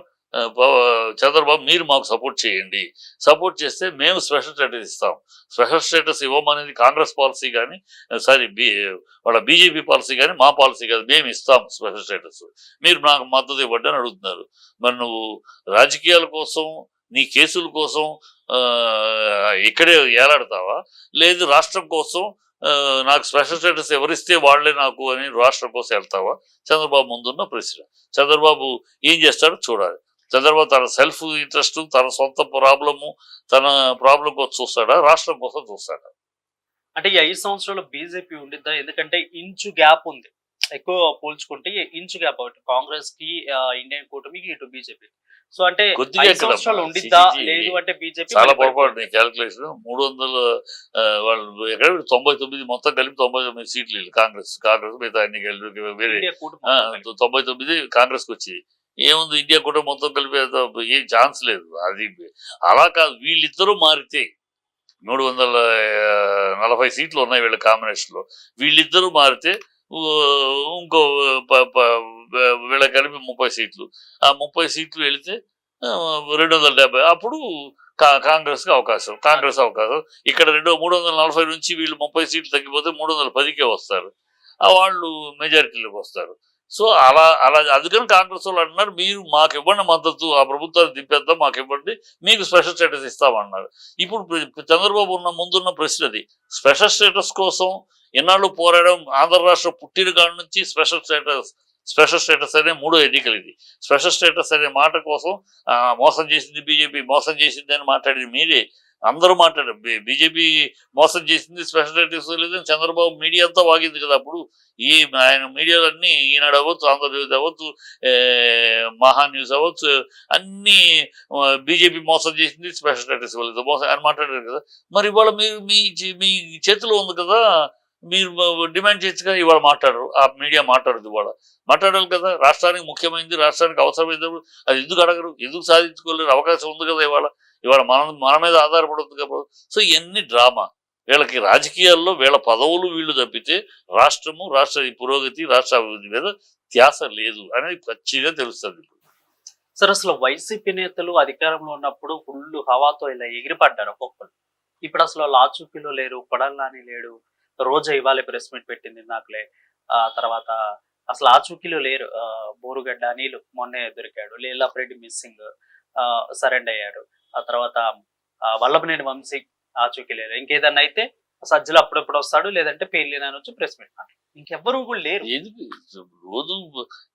చంద్రబాబు మీరు మాకు సపోర్ట్ చేయండి. సపోర్ట్ చేస్తే మేము స్పెషల్ స్టేటస్ ఇస్తాం. స్పెషల్ స్టేటస్ ఇవ్వమనేది కాంగ్రెస్ పాలసీ కానీ వాళ్ళ బీజేపీ పాలసీ కానీ మా పాలసీ కాదు. మేము ఇస్తాం స్పెషల్ స్టేటస్, మీరు నాకు మద్దతు ఇవ్వండి అని అడుగుతున్నారు. మరి నువ్వు రాజకీయాల కోసం నీ కేసుల కోసం ఇక్కడే ఏలాడతావా? లేదు రాష్ట్రం కోసం నాకు స్పెషల్ స్టేటస్ ఎవరిస్తే వాళ్లే నాకు అని రాష్ట్రం కోసం వెళ్తావా? చంద్రబాబు ముందున్న ప్రశ్న. చంద్రబాబు ఏం చేస్తాడో చూడాలి. చంద్రబాబు తన సెల్ఫ్ ఇంట్రెస్ట్, తన సొంత తన ప్రాబ్లం కోసం చూస్తాడా, రాష్ట్రం కోసం చూస్తాడా? అంటే ఈ 5 సంవత్సరాలు బీజేపీ ఉండిద్దా? ఎందుకంటే ఇంచు గ్యాప్ ఉంది. ఎక్కువ పోల్చుకుంటే ఇంచు గ్యాప్ ఒకటి కాంగ్రెస్ కి, ఇండియన్ కూటమికి, ఇటు బీజేపీ. సో అంటే 5 సంవత్సరాలు ఉండిద్దా? లేదు అంటే బీజేపీ చాలా పొరపాటు నీ క్యాలిక్యులేషన్. 300 వాళ్ళు ఎక్కడ 99 మొత్తం కలిపి 99 సీట్లు కాంగ్రెస్ మిగతా అన్ని కలిపి వేరే 99 కాంగ్రెస్ కి వచ్చి ఏముంది? ఇండియా కూడా మొత్తం కలిపి ఏం ఛాన్స్ లేదు. అది అలా కాదు. వీళ్ళిద్దరూ మారితే 340 సీట్లు ఉన్నాయి వీళ్ళ కాంబినేషన్ లో. వీళ్ళిద్దరూ మారితే ఇంకో వీళ్ళ కలిపి 30 సీట్లు. ఆ 30 సీట్లు వెళితే 270. అప్పుడు కాంగ్రెస్ అవకాశం. ఇక్కడ 340 నుంచి వీళ్ళు 30 సీట్లు తగ్గిపోతే 310కే వస్తారు. వాళ్ళు మెజారిటీలోకి వస్తారు. సో అలా అందుకని కాంగ్రెస్ వాళ్ళు అంటున్నారు మీరు మాకు ఇవ్వండి మద్దతు, ఆ ప్రభుత్వాన్ని దింపేద్దాం, మాకు ఇవ్వండి, మీకు స్పెషల్ స్టేటస్ ఇస్తామన్నారు. ఇప్పుడు చంద్రబాబు ముందున్న ప్రశ్న అది. స్పెషల్ స్టేటస్ కోసం ఎన్నాళ్ళు పోరాడడం. ఆంధ్ర రాష్ట్రం పుట్టిన కాడి నుంచి స్పెషల్ స్టేటస్ అనే 3వ ఎన్నికలు ఇది. స్పెషల్ స్టేటస్ అనే మాట కోసం మోసం చేసింది బీజేపీ, మోసం చేసింది అని మాట్లాడింది మీరే. అందరూ మాట్లాడారు. బీజేపీ మోసం చేసింది, స్పెషల్ రైటింగ్స్ లేదని చంద్రబాబు మీడియా అంతా వాగింది కదా అప్పుడు. ఈ ఆయన మీడియాలన్నీ ఈనాడు అవ్వచ్చు, ఆంధ్రజ్యోతి అవ్వచ్చు, మహా న్యూస్ అవ్వచ్చు, అన్నీ బీజేపీ మోసం చేసింది, స్పెషల్ రైటింగ్స్ ఇవ్వలేదు మోసం అని మాట్లాడారు కదా. మరి ఇవాళ మీరు మీ చేతిలో ఉంది కదా, మీరు డిమాండ్ చేయొచ్చు కదా. ఇవాళ మాట్లాడరు, ఆ మీడియా మాట్లాడదు. ఇవాళ మాట్లాడాలి కదా. రాష్ట్రానికి ముఖ్యమైనది, రాష్ట్రానికి అవసరమైనప్పుడు అది ఎందుకు అడగరు, ఎందుకు సాధించుకోలేరు? అవకాశం ఉంది కదా. ఇవాళ మన మీద ఆధారపడుతుంది కదా. సో ఇవన్నీ డ్రామా. వీళ్ళకి రాజకీయాల్లో వీళ్ళ పదవులు వీళ్ళు తప్పితే రాష్ట్ర పురోగతి, రాష్ట్ర అభివృద్ధి మీద ధ్యాస లేదు అనేది ఖచ్చితంగా తెలుస్తుంది ఇప్పుడు. సార్ అసలు వైసీపీ నేతలు అధికారంలో ఉన్నప్పుడు ఫుల్ హవాతో ఇలా ఎగిరిపడ్డారు ఒక్కొక్కరు. ఇప్పుడు అసలు వాళ్ళు ఆచూకీలో లేరు, కొడాలని లేడు. రోజా ఇవాళ ప్రెస్ మీట్ పెట్టింది నాకులే. తర్వాత అసలు ఆచూకీలో లేరు. బోరుగడ్డ అనిల్ మొన్నే దొరికాడు, లీలాప్రెడ్డి మిస్సింగ్, సరెండర్ అయ్యాడు. ఆ తర్వాత వల్లభనేని వంశీ ఆచూకీ లేరు. ఇంకేదన్నా అయితే సజ్జలు అప్పుడప్పుడు వస్తాడు, లేదంటే పెళ్లి అని వచ్చి ప్రెస్ మీట్ మాట. ఇంకెవ్వరు కూడా లేరు. ఎందుకు రోజు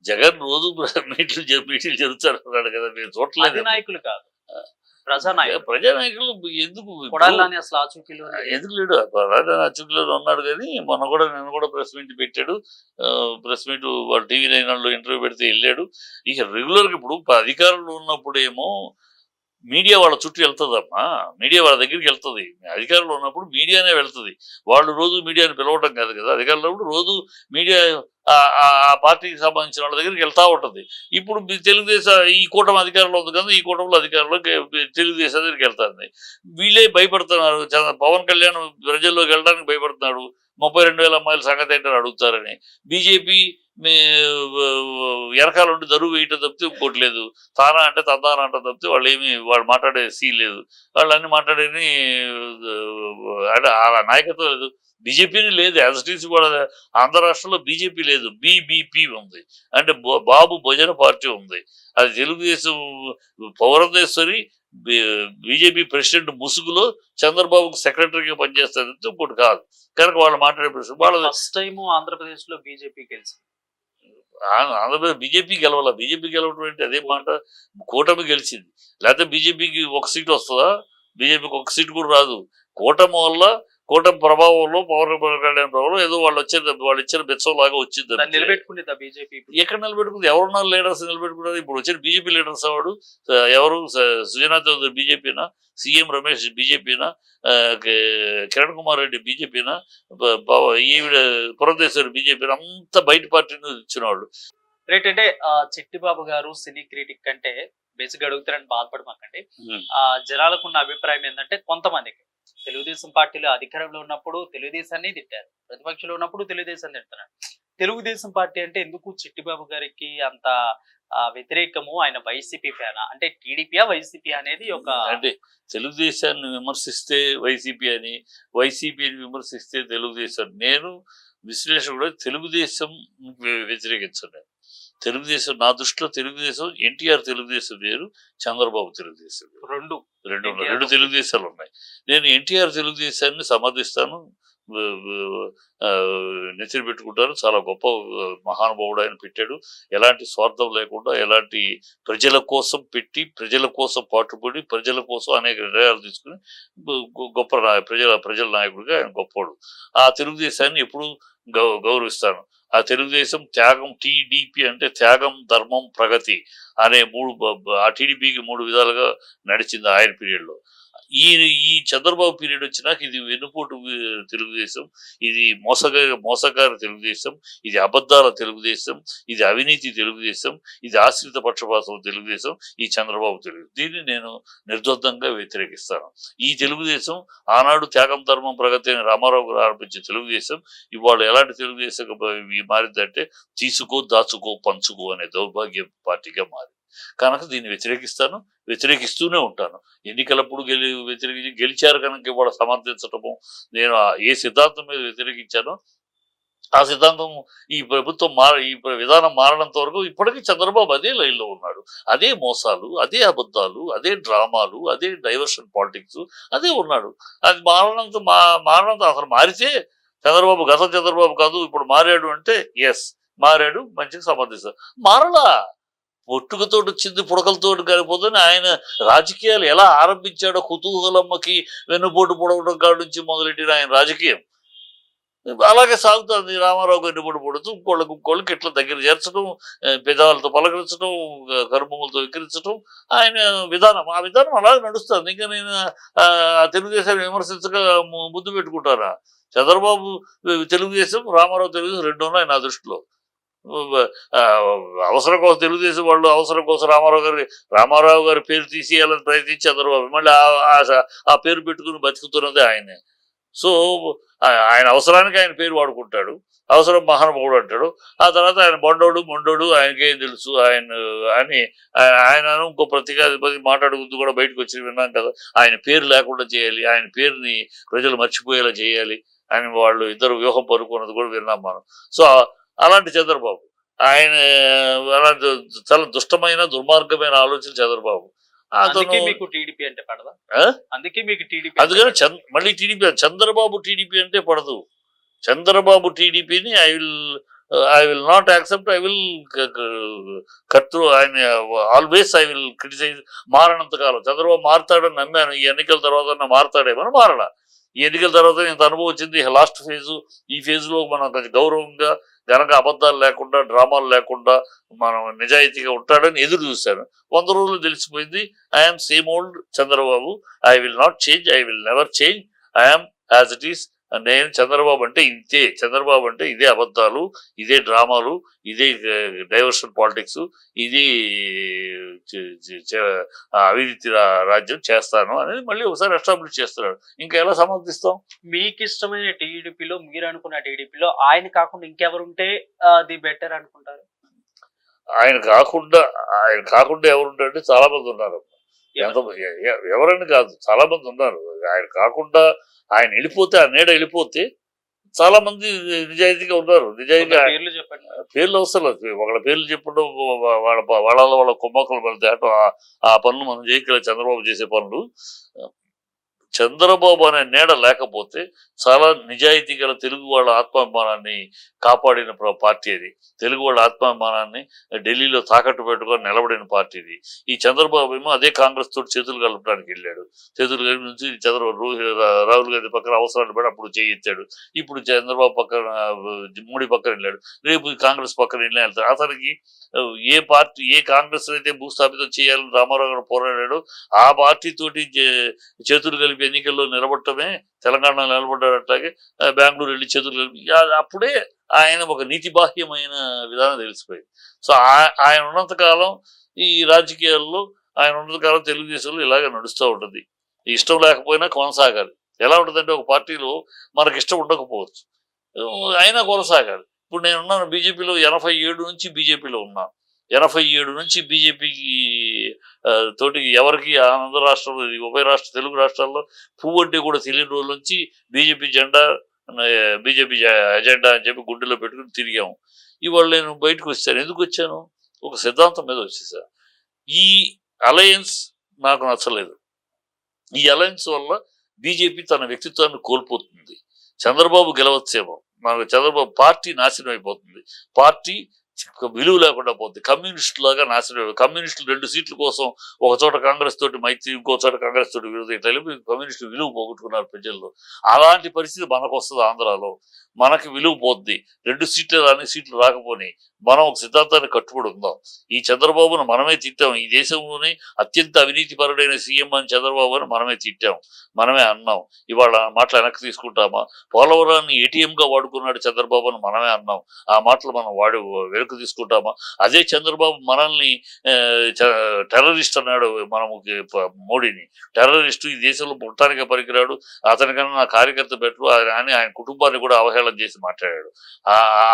జగన్ రోజు మీటింగ్ జరుగుతాడు కదా, మీరు చూడలేదు. అధినాయకులు కాదు, ప్రజానాయకులు ఎందుకు కొడాలని అసలు ఆచూకీలో ఎందుకు లేడు? ఆచూకీలో ఉన్నాడు కానీ నేను కూడా ప్రెస్ మీట్ పెట్టాడు. ప్రెస్ మీట్ వాళ్ళు టీవీ 9 ఇంటర్వ్యూ పెడితే వెళ్ళాడు. ఇక రెగ్యులర్గా ఇప్పుడు అధికారంలో ఉన్నప్పుడు ఏమో మీడియా వాళ్ళ చుట్టూ వెళ్తుందమ్మా, మీడియా వాళ్ళ దగ్గరికి వెళ్తుంది. అధికారంలో ఉన్నప్పుడు మీడియానే వెళ్తుంది. వాళ్ళు రోజు మీడియాని పిలవటం కాదు కదా. అధికారంలో ఉన్నప్పుడు రోజు మీడియా ఆ పార్టీకి సంబంధించిన వాళ్ళ దగ్గరికి వెళ్తూ ఉంటుంది. ఇప్పుడు తెలుగుదేశం ఈ కూటమి అధికారంలో ఉంది కదా, ఈ కూటమిలో అధికారంలో తెలుగుదేశం దగ్గరికి వెళ్తుంది. వీళ్ళే భయపడుతున్నారు. పవన్ కళ్యాణ్ ప్రజల్లోకి వెళ్ళడానికి భయపడుతున్నాడు. 32,000 అమ్మాయిల సంగతి ఏంటని అడుగుతారని. బీజేపీ వెనకాల ఉండి దరువు వేయటం తప్పితే ఇంకోటి లేదు. తానా అంటే తందానా అంటే తప్పితే వాళ్ళు మాట్లాడే సీన్ లేదు. వాళ్ళు అన్ని మాట్లాడేది అంటే ఆ నాయకత్వం లేదు. బీజేపీని లేదు. యాజ్ ఇట్ ఈస్ కూడా ఆంధ్ర రాష్ట్రంలో బీజేపీ లేదు, బీబీపీ ఉంది. అంటే బాబు భజన పార్టీ ఉంది. అది తెలుగుదేశం పౌరంధేశ్వరి బీజేపీ ప్రెసిడెంట్ ముసుగులో చంద్రబాబుకు సెక్రటరీగా పనిచేస్తుంది, ఇంకోటి కాదు. కనుక వాళ్ళు మాట్లాడే ప్రశ్న వాళ్ళ ఫస్ట్ టైం ఆంధ్రప్రదేశ్ లో బీజేపీ గెలిచింది. ఆంధ్రప్రదేశ్ బీజేపీ గెలవాల. బీజేపీ గెలవడం ఏంటి? అదే మాట. కూటమి గెలిచింది. లేకపోతే బీజేపీకి ఒక సీట్ వస్తుందా? బీజేపీకి ఒక సీట్ కూడా రాదు. కూటమి ప్రభావంలో పవన్ కళ్యాణ్ ప్రభావం ఏదో వాళ్ళు ఇచ్చిన బెత్సం లాగా వచ్చింది. నిలబెట్టుకునేదా బీజేపీ? ఎక్కడ నిలబెట్టుకుంది? ఎవరున్నారు లీడర్స్ నిలబెట్టుకున్నారు? ఇప్పుడు వచ్చిన బీజేపీ లీడర్స్ వాడు ఎవరు? సుజనా చౌదరి బీజేపీనా, సీఎం రమేష్ బీజేపీనా, కిరణ్ కుమార్ రెడ్డి బీజేపీనా, ఈవిడ పురంధేశ్వరి బీజేపీనా? అంతా బయట పార్టీని ఇచ్చిన వాళ్ళు. రైట్. అంటే చిట్టిబాబు గారు సినీ క్రిటిక్ అంటే బేసిక్ అడుగుతారని బాధపడమాకండి. జనాలకు ఉన్న అభిప్రాయం ఏంటంటే, కొంతమందికి తెలుగుదేశం పార్టీలో అధికారంలో ఉన్నప్పుడు తెలుగుదేశాన్ని తిట్టారు, ప్రతిపక్షంలో ఉన్నప్పుడు తెలుగుదేశాన్ని తింటున్నారు. తెలుగుదేశం పార్టీ అంటే ఎందుకు చిట్టిబాబు గారికి అంత వ్యతిరేకము? ఆయన వైసీపీ ఫ్యానా? అంటే టీడీపీ వైసీపీ అనేది ఒక అంటే తెలుగుదేశాన్ని విమర్శిస్తే వైసీపీ అని, వైసీపీని విమర్శిస్తే తెలుగుదేశం. నేను విశ్లేషణ కూడా తెలుగుదేశం వ్యతిరేకించండి. తెలుగుదేశం నా దృష్టిలో తెలుగుదేశం ఎన్టీఆర్ తెలుగుదేశం వేరు, చంద్రబాబు తెలుగుదేశం వేరు. రెండు తెలుగుదేశాలు ఉన్నాయి. నేను ఎన్టీఆర్ తెలుగుదేశాన్ని సమర్థిస్తాను, నెత్తిన పెట్టుకుంటారు. చాలా గొప్ప మహానుభావుడు ఆయన. పెట్టాడు ఎలాంటి స్వార్థం లేకుండా, ఎలాంటి ప్రజల కోసం పెట్టి, ప్రజల కోసం పాటుపడి, ప్రజల కోసం అనేక నిర్ణయాలు తీసుకుని గొప్ప ప్రజల నాయకుడిగా ఆయన గొప్పవాడు. ఆ తెలుగుదేశాన్ని ఎప్పుడు గౌరవిస్తాను. ఆ తెలుగుదేశం త్యాగం, టీడీపీ అంటే త్యాగం, ధర్మం, ప్రగతి అనే ఆ టీడీపీకి 3 విధాలుగా నడిచింది ఆయన పీరియడ్లో. ఈ చంద్రబాబు పీరియడ్ వచ్చినాక ఇది వెన్నుపోటు తెలుగుదేశం, ఇది మోసగారి తెలుగుదేశం, ఇది అబద్ధాల తెలుగుదేశం, ఇది అవినీతి తెలుగుదేశం, ఇది ఆశ్రిత పక్షపాతం తెలుగుదేశం, ఈ చంద్రబాబు దీన్ని నేను నిర్ద్వందంగా వ్యతిరేకిస్తాను. ఈ తెలుగుదేశం ఆనాడు త్యాగం, ధర్మం, ప్రగతి అని రామారావు గారు ఆరంభించే తెలుగుదేశం ఇవాళ ఎలాంటి తెలుగుదేశం మారిందంటే తీసుకో, దాచుకో, పంచుకో అనే దౌర్భాగ్య పార్టీగా మారింది. కనుక దీన్ని వ్యతిరేకిస్తూనే ఉంటాను. ఎన్నికలప్పుడు గెలిచారు కనుక ఇవాళ సమర్థించటము, నేను ఏ సిద్ధాంతం మీద వ్యతిరేకించానో ఆ సిద్ధాంతం ఈ విధానం మారడంత వరకు ఇప్పటికీ చంద్రబాబు అదే లైన్లో ఉన్నాడు. అదే మోసాలు, అదే అబద్ధాలు, అదే డ్రామాలు, అదే డైవర్షన్ పాలిటిక్స్ అదే ఉన్నాడు. అది మారడంతో అసలు మారితే చంద్రబాబు కాదు, ఇప్పుడు మారాడు అంటే ఎస్ మారాడు, మంచిగా సమర్థిస్తాడు. మారలా పుట్టుకతోటి వచ్చింది పుడకలతోటి కాలిపోతుంది. ఆయన రాజకీయాలు ఎలా ఆరంభించాడో కుతూహలమ్మకి వెన్నుపోటు పొడవడం కాడ నుంచి మొదలెట్టిన ఆయన రాజకీయం అలాగే సాగుతుంది. రామారావు వెన్నుపోటు పొడుతూ ఇంకోళ్ళకి ఇట్లా దగ్గర చేర్చడం, పెదాలతో పలకరించడం, కరుబొమ్మలతో ఎక్కిరించడం ఆయన విధానం. ఆ విధానం అలాగే నడుస్తుంది. ఇంకా నేను తెలుగుదేశాన్ని విమర్శించక ముద్దు పెట్టుకుంటారా? చంద్రబాబు తెలుగుదేశం, రామారావు తెలుగుదేశం రెండు ఉన్నాయి నా దృష్టిలో. ఆ, అవసరం కోసం తెలుగుదేశం వాళ్ళు అవసరం కోసం రామారావు గారి పేరు తీసేయాలని ప్రయత్నించి చంద్రబాబు మళ్ళీ ఆ పేరు పెట్టుకుని బతుకుతున్నదే ఆయనే. సో ఆయన అవసరానికి ఆయన పేరు వాడుకుంటాడు, అవసరం మహానుభావుడు అంటాడు. ఆ తర్వాత ఆయన మొండోడు ఆయనకేం తెలుసు ఆయన అని ఆయనను ఇంకో ప్రతికాధిపతి మాట్లాడుకుంటూ కూడా బయటకు వచ్చి విన్నాం కదా. ఆయన పేరు లేకుండా చేయాలి, ఆయన పేరుని ప్రజలు మర్చిపోయేలా చేయాలి అని వాళ్ళు ఇద్దరు వ్యూహం పరుకున్నది కూడా విన్నాం మనం. సో అలాంటి చంద్రబాబు ఆయన అలాంటి చాలా దుష్టమైన దుర్మార్గమైన ఆలోచన చంద్రబాబు. అందుకే మీకు టీడీపీ అంటే పడదా? అందుకే మీకు టీడీపీ అందుకని మళ్ళీ టీడీపీ చంద్రబాబు టీడీపీ అంటే పడదు. చంద్రబాబు టీడీపీని I will not accept. I will cut through. ఆయన ఆల్వేస్ ఐ విల్ క్రిటిసైజ్. మారనంత కాలం చంద్రబాబు మారుతాడని నమ్మాను. ఈ ఎన్నికల తర్వాత మారుతాడేమో, మారడా. ఈ ఎన్నికల తర్వాత ఇంత అనుభవం వచ్చింది. లాస్ట్ ఫేజు, ఈ ఫేజ్లో మనం కొంచెం గౌరవంగా గనక అబద్ధాలు లేకుండా డ్రామాలు లేకుండా మనం నిజాయితీగా ఉంటాడని ఎదురు చూశాను. 100 రోజులు తెలిసిపోయింది. I'm same old Chandrababu. I will not change. I will never change. I'm as it is. నేను చంద్రబాబు అంటే ఇంతే. చంద్రబాబు అంటే ఇదే అబద్ధాలు, ఇదే డ్రామాలు, ఇదే డైవర్షన్ పాలిటిక్స్, ఇది అవినీతి రాజ్యం చేస్తాను అనేది మళ్ళీ ఒకసారి ఎస్టాబ్లిష్ చేస్తున్నాడు. ఇంకా ఎలా సమర్థిస్తాం? మీకు ఇష్టమైన టీడీపీలో, మీరు అనుకున్న టీడీపీలో ఆయన కాకుండా ఇంకెవరుంటే అది బెటర్ అనుకుంటారు? ఆయన కాకుండా ఎవరుంటారంటే చాలా మంది ఉన్నారు. ఎవరని కాదు, చాలా మంది ఉన్నారు. ఆయన కాకుండా ఆయన వెళ్ళిపోతే, ఆ నీడ వెళ్ళిపోతే చాలా మంది నిజాయితీగా ఉన్నారు. నిజాయితీగా పేర్లు అవసరం లేదు. ఒకళ్ళ పేర్లు చెప్పడం వాళ్ళ కుమ్మక్కలు పడితే అటు ఆ పనులు మనం చేయగల చంద్రబాబు చేసే పనులు. చంద్రబాబు అనే నీడ లేకపోతే చాలా నిజాయితీ గల తెలుగు వాళ్ళ ఆత్మాభిమానాన్ని కాపాడిన పార్టీ అది. తెలుగు వాళ్ళ ఆత్మాభిమానాన్ని ఢిల్లీలో తాకట్టు పెట్టుకొని నిలబడిన పార్టీ ఇది. ఈ చంద్రబాబు ఏమో అదే కాంగ్రెస్ తోటి చేతులు కలపడానికి వెళ్ళాడు. చేతులు కలిపి నుంచి రాహుల్ గాంధీ పక్కన అవసరాన్ని బట్టి అప్పుడు చేయెత్తాడు. ఇప్పుడు చంద్రబాబు పక్కన, మోడీ పక్కన వెళ్ళాడు. రేపు కాంగ్రెస్ పక్కన వెళ్ళి వెళ్తాడు. అతనికి ఏ కాంగ్రెస్ అయితే భూస్థాపితం చేయాలని రామారావు గారు పోరాడాడు, ఆ పార్టీ తోటి చేతులు కలిపి ఎన్నికల్లో నిలబడటమే. తెలంగాణలో నిలబడ్డాడు, అట్లాగే బెంగళూరు వెళ్ళి చేతులు కలిపి. అప్పుడే ఆయన ఒక నీతి బాహ్యమైన విధానం తెలిసిపోయింది. సో ఆయన ఉన్నంతకాలం ఈ రాజకీయాల్లో, ఆయన ఉన్నంతకాలం తెలుగుదేశంలో ఇలాగే నడుస్తూ ఉంటుంది. ఇష్టం లేకపోయినా కొనసాగాలి. ఎలా ఉంటుందంటే ఒక పార్టీలో మనకి ఇష్టం ఉండకపోవచ్చు, అయినా కొనసాగాలి. ఇప్పుడు నేనున్నాను బీజేపీలో 87 నుంచి బీజేపీలో ఉన్నా. 87 నుంచి బీజేపీకి తోటి ఎవరికి ఆంధ్ర రాష్ట్రంలో, ఉభయ రాష్ట్ర తెలుగు రాష్ట్రాల్లో పువ్వు అంటే కూడా తెలియని రోజుల నుంచి బీజేపీ జెండా, బీజేపీ ఎజెండా అని చెప్పి గుడ్డలో పెట్టుకుని తిరిగాము. ఇవాళ నేను బయటకు వచ్చాను. ఎందుకు వచ్చాను? ఒక సిద్ధాంతం మీద వచ్చేసా. ఈ అలయన్స్ నాకు నచ్చలేదు. ఈ అలయన్స్ వల్ల బీజేపీ తన వ్యక్తిత్వాన్ని కోల్పోతుంది. చంద్రబాబు గెలవచ్చేమో, మనకు చంద్రబాబు పార్టీ నాశనం అయిపోతుంది. పార్టీ విలువ లేకుండా పోతుంది. కమ్యూనిస్టు లాగా నాశనం అయిపోతుంది. కమ్యూనిస్టులు 2 సీట్ల కోసం ఒక చోట కాంగ్రెస్ తోటి మైత్రి, ఇంకో చోట కాంగ్రెస్ తోటి విరోధం, ఇట్లా కమ్యూనిస్టులు విలువ పోగొట్టుకున్నారు ప్రజల్లో. అలాంటి పరిస్థితి మనకు వస్తుంది. ఆంధ్రాలో మనకి విలువ పోద్ది. 2 సీట్లు రాని, సీట్లు రాకపోని మనం ఒక సిద్ధాంతాన్ని కట్టుబడి ఉందాం. ఈ చంద్రబాబును మనమే తిట్టాం. ఈ దేశంలోనే అత్యంత అవినీతిపరుడైన సీఎం అని చంద్రబాబు అని మనమే తిట్టాం, మనమే అన్నాం. ఇవాళ మాటలు వెనక్కి తీసుకుంటామా? పోలవరాన్ని ఏటీఎంగా వాడుకున్నాడు చంద్రబాబు అని మనమే అన్నాం. ఆ మాటలు మనం వెనక్కి తీసుకుంటామా? అదే చంద్రబాబు మనల్ని టెర్రరిస్ట్ అన్నాడు. మనము మోడీని టెర్రరిస్టు, ఈ దేశంలో పుట్టడానికి పనికిరాడు, అతనికన్నా నా కార్యకర్త బెటరు అని ఆయన కుటుంబాన్ని కూడా అవహేళన చేసి మాట్లాడాడు.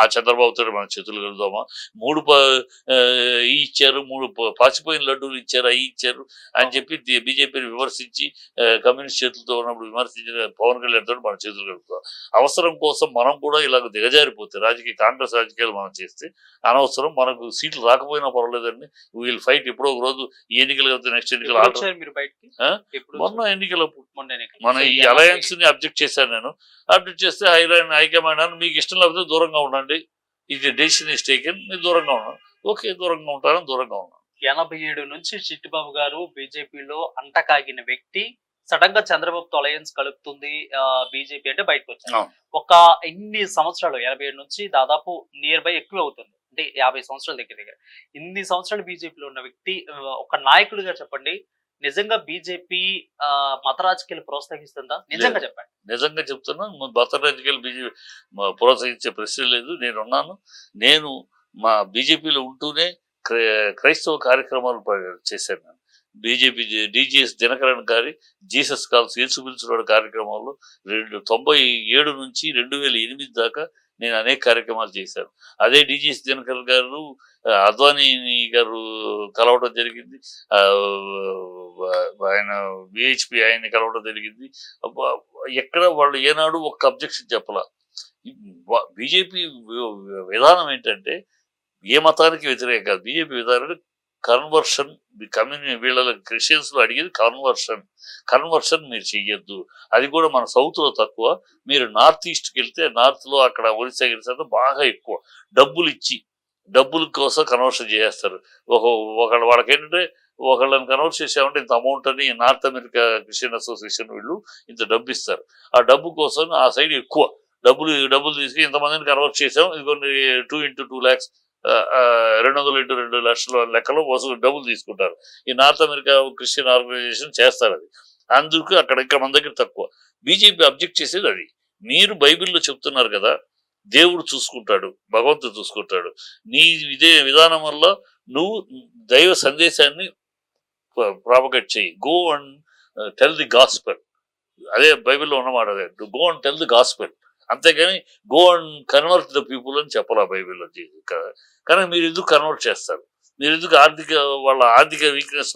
ఆ చంద్రబాబుతో మన చేతులు కలుద్దామా? 3 ఇచ్చారు, 3 పాచిపోయిన లడ్డూలు ఇచ్చారు, అవి ఇచ్చారు అని చెప్పి బీజేపీని విమర్శించి, కమ్యూనిస్ట్ చేతులతో ఉన్నప్పుడు విమర్శించిన పవన్ కళ్యాణ్ తోటి మన చేతులు కలుపుతాం. అవసరం కోసం మనం కూడా ఇలాగ దిగజారిపోతే కాంగ్రెస్ రాజకీయాలు మనం చేస్తే అనవసరం. మనకు సీట్లు రాకపోయినా పర్వాలేదండి, వీల్ ఫైట్. ఎప్పుడో ఒక రోజు ఈ ఎన్నికలు కదా, నెక్స్ట్ ఎన్నికలు మొన్న ఎన్నికలప్పుడు మన ఈ అలయన్స్ ని అబ్జెక్ట్ చేశాను నేను. అబ్జెక్ట్ చేస్తే హైకమాండ్ మీకు ఇష్టం లేకపోతే దూరంగా ఉండండి, ఇది డెసిషన్ ఇస్ టేకెన్, మీరు దూరంగా ఉన్నాను. ఓకే, దూరంగా ఉంటాను, దూరంగా ఉన్నాను. 87 నుంచి చిట్టిబాబు గారు బీజేపీలో అంటకాగిన వ్యక్తి సడన్ గా చంద్రబాబుతో అలయన్స్ కలుపుతుంది బీజేపీ అంటే బయటకు వచ్చారు. అవును. ఒక ఇన్ని సంవత్సరాలు 87 నుంచి దాదాపు నియర్ బై ఎక్కువ అవుతుంది. అంటే 50 సంవత్సరాల దగ్గర దగ్గర. ఇన్ని సంవత్సరాలు బీజేపీలో ఉన్న వ్యక్తి ఒక నాయకుడిగా చెప్పండి. నిజంగా బీజేపీ మత రాజకీయాలు ప్రోత్సహిస్తుందా? నిజంగా చెప్పండి. నిజంగా చెప్తున్నా, మత రాజకీయాలు బీజేపీ ప్రోత్సహించే ప్రశ్న లేదు. నేనున్నాను. నేను మా బీజేపీలో ఉంటూనే క్రైస్తవ కార్యక్రమాలు చేశాను. బీజేపీ డిజిఎస్ దినకరన్ గారి జీసస్ కాల్స్ యేసు పిలుచున్న కార్యక్రమాల్లో 97 నుంచి 2008 దాకా నేను అనేక కార్యక్రమాలు చేశాను. అదే డిజిఎస్ దినకరన్ గారు అద్వానీ గారు కలవడం జరిగింది. ఆయన విహెచ్పి ఆయన్ని కలవడం జరిగింది. ఎక్కడ వాళ్ళు ఏనాడు ఒక్క అబ్జెక్షన్ చెప్పలా. బీజేపీ విధానం ఏంటంటే ఏ మతానికి వ్యతిరేక కాదు. బీజేపీ విధానం కన్వర్షన్, వీళ్ళ క్రిస్టియన్స్ లో అడిగేది కన్వర్షన్ మీరు చెయ్యొద్దు. అది కూడా మన సౌత్ లో తక్కువ. మీరు నార్త్ ఈస్ట్కి వెళ్తే నార్త్ లో అక్కడ ఒరిస్సా గిరిసా బాగా ఎక్కువ డబ్బుల కోసం కన్వర్షన్ చేస్తారు. వాళ్ళకి ఏంటంటే ఒకళ్ళని కన్వర్ట్ చేసామంటే ఇంత అమౌంట్ అని నార్త్ అమెరికా క్రిస్టియన్ అసోసియేషన్ వీళ్ళు ఇంత డబ్బు ఇస్తారు. ఆ డబ్బు కోసం ఆ సైడ్ ఎక్కువ డబ్బులు తీసుకుని ఇంతమందిని కన్వర్ట్ చేసాం, ఇదిగోండి 2 into 2 lakhs 200 into 2 లక్షల లెక్కలో వసూలు డబ్బులు తీసుకుంటారు. ఈ నార్త్ అమెరికా క్రిస్టియన్ ఆర్గనైజేషన్ చేస్తారు అది. అందుకు ఇక్కడ మన దగ్గర తక్కువ. బీజేపీ అబ్జెక్ట్ చేసేది అది. మీరు బైబిల్లో చెప్తున్నారు కదా, దేవుడు చూసుకుంటాడు, భగవంతుడు చూసుకుంటాడు. నీ ఇదే విధానం వల్ల నువ్వు దైవ సందేశాన్ని ప్రాపగేట్ చేయి. Go and tell the gospel. అదే బైబిల్లో ఉన్నమాట. అదే go and tell the gospel. అంతేగాని go and convert the people అని చెప్పాలా బైబిల్లో. కానీ మీరు ఎందుకు కన్వర్ట్ చేస్తారు? మీరు ఎందుకు వాళ్ళ ఆర్థిక వీక్నెస్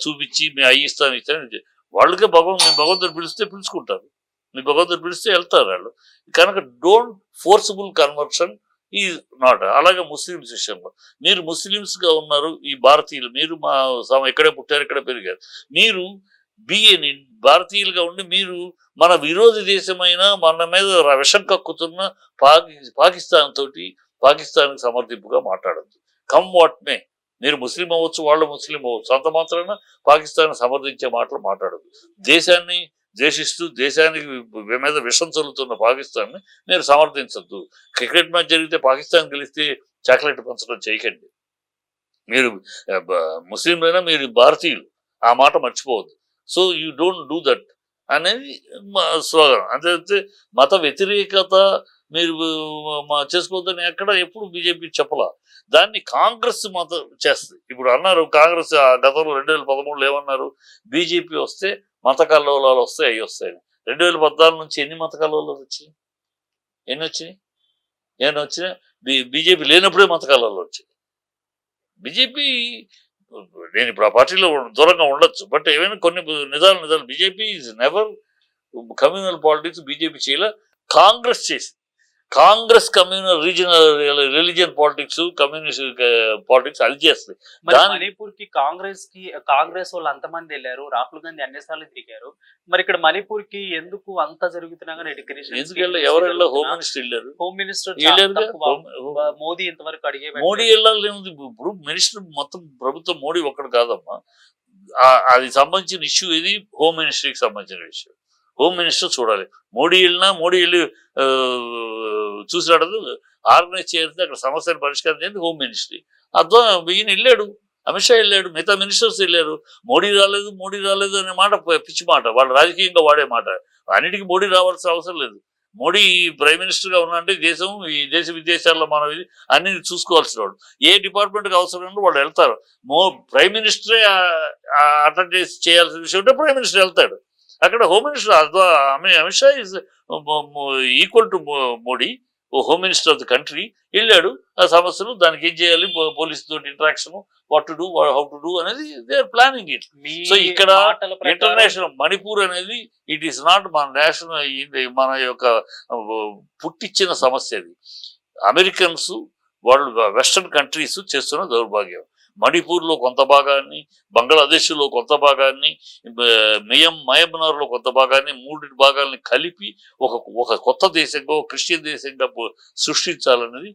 చూపించి మేము ఇస్తాను వాళ్ళకే భగవంతుడు పిలిస్తే పిలుచుకుంటారు. మీ భగవంతుడు పిలిస్తే వెళ్తారు వాళ్ళు. కనుక don't forcible conversion is not. అలాగే ముస్లిమ్స్ విషయంలో మీరు ముస్లిమ్స్గా ఉన్నారు, ఈ భారతీయులు, మీరు మా ఇక్కడే పుట్టారు, ఇక్కడే పెరిగారు. మీరు భారతీయులుగా ఉండి మీరు మన విరోధి దేశమైన మన మీద విషం కక్కుతున్న పాకిస్తాన్కి సమర్థింపుగా మాట్లాడద్దు. Come what may. మీరు ముస్లిం అవ్వచ్చు, వాళ్ళు ముస్లిం అవ్వచ్చు, అంత మాత్రాన పాకిస్తాన్ సమర్థించే మాటలు మాట్లాడద్దు. దేశాన్ని ద్వేషిస్తూ దేశానికి మీద విషం చల్లుతున్న పాకిస్తాన్ని మీరు సమర్థించద్దు. క్రికెట్ మ్యాచ్ జరిగితే పాకిస్తాన్ గెలిస్తే చాక్లెట్ పంచడం చేయకండి. మీరు ముస్లింలైనా మీరు భారతీయులు, ఆ మాట మర్చిపోవద్దు. So you don't do that అనేది స్లోగన్. అంతే మత వ్యతిరేకత మీరు చేసుకోవద్దని ఎప్పుడు బీజేపీ చెప్పలా. దాన్ని కాంగ్రెస్ చేస్తుంది. ఇప్పుడు అన్నారు కాంగ్రెస్ గతంలో 2013లో ఏమన్నారు, బీజేపీ వస్తే మత కల్లోలాలు వస్తాయి, అవి వస్తాయని. 2014 నుంచి ఎన్ని మత కల్లోలాలు వచ్చాయి? ఎన్ని వచ్చినాయి? బీజేపీ లేనప్పుడే మత కల్లోలాలు వచ్చాయి. బీజేపీ, నేను ఇప్పుడు ఆ పార్టీలో దూరంగా ఉండొచ్చు, బట్ ఏమైనా కొన్ని నిజాలు BJP is never communal politics BJP చేయలే. కాంగ్రెస్ చేసి Congress communal regional religion politics, communist politics అది చేస్తుంది. మణిపూర్ కి కాంగ్రెస్ వాళ్ళు అంతమంది వెళ్ళారు, రాహుల్ గాంధీ అన్నిసార్లు తిరిగారు. మరి ఇక్కడ మణిపూర్ కి ఎందుకు అంత జరుగుతున్నా ఎవరు వెళ్ళారు? హోమ్ మినిస్టర్ వెళ్ళారు. హోమ్ మినిస్టర్ మోదీ ఇంతవరకు మోడీ వెళ్ళాలి. ఇప్పుడు మినిస్టర్ మొత్తం ప్రభుత్వం మోడీ ఒక్కడు కాదమ్మా. అది సంబంధించిన ఇష్యూ ఇది, హోమ్ మినిస్ట్రీకి సంబంధించిన ఇష్యూ. హోమ్ మినిస్టర్ చూడాలి. మోడీ వెళ్ళి చూసినాడు, ఆర్గనైజ్ చేయాలి, అక్కడ సమస్యను పరిష్కారం చేయండి హోమ్ మినిస్ట్రీ. ఈయన వెళ్ళాడు, అమిత్ షా వెళ్ళాడు, మిగతా మినిస్టర్స్ వెళ్ళారు. మోడీ రాలేదు అనే మాట పిచ్చి మాట, వాళ్ళు రాజకీయంగా వాడే మాట. అన్నిటికీ మోడీ రావాల్సిన అవసరం లేదు. మోడీ ప్రైమ్ మినిస్టర్గా ఉన్నారంటే ఈ దేశ విదేశాల్లో మనం అన్ని చూసుకోవాల్సిన వాడు. ఏ డిపార్ట్మెంట్కి అవసరం ఉందో వాళ్ళు వెళ్తారు. ప్రైమ్ మినిస్టరే అటెండ్ చేయాల్సిన విషయం ఉంటే ప్రైమ్ మినిస్టర్ వెళ్తాడు. అక్కడ home minister Amit Shah is equal to Modi, home minister of the country. వెళ్ళాడు, ఆ సమస్యలు దానికి ఏం చేయాలి, పోలీస్ తోటి interaction, what to do, how to do అనేది they are planning it. So ఇక్కడ ఇంటర్నేషనల్ మణిపూర్ అనేది ఇట్ ఈస్ నాట్ మన నేషనల్, మన యొక్క పుట్టించిన సమస్య. అది అమెరికన్స్, వాళ్ళు వెస్టర్న్ కంట్రీస్ చేస్తున్న దౌర్భాగ్యం. మణిపూర్లో కొంత భాగాన్ని, బంగ్లాదేశ్లో కొంత భాగాన్ని, మయన్మార్లో కొంత భాగాన్ని, 3 భాగాల్ని కలిపి ఒక కొత్త దేశంగా, క్రిస్టియన్ దేశంగా సృష్టించాలనేది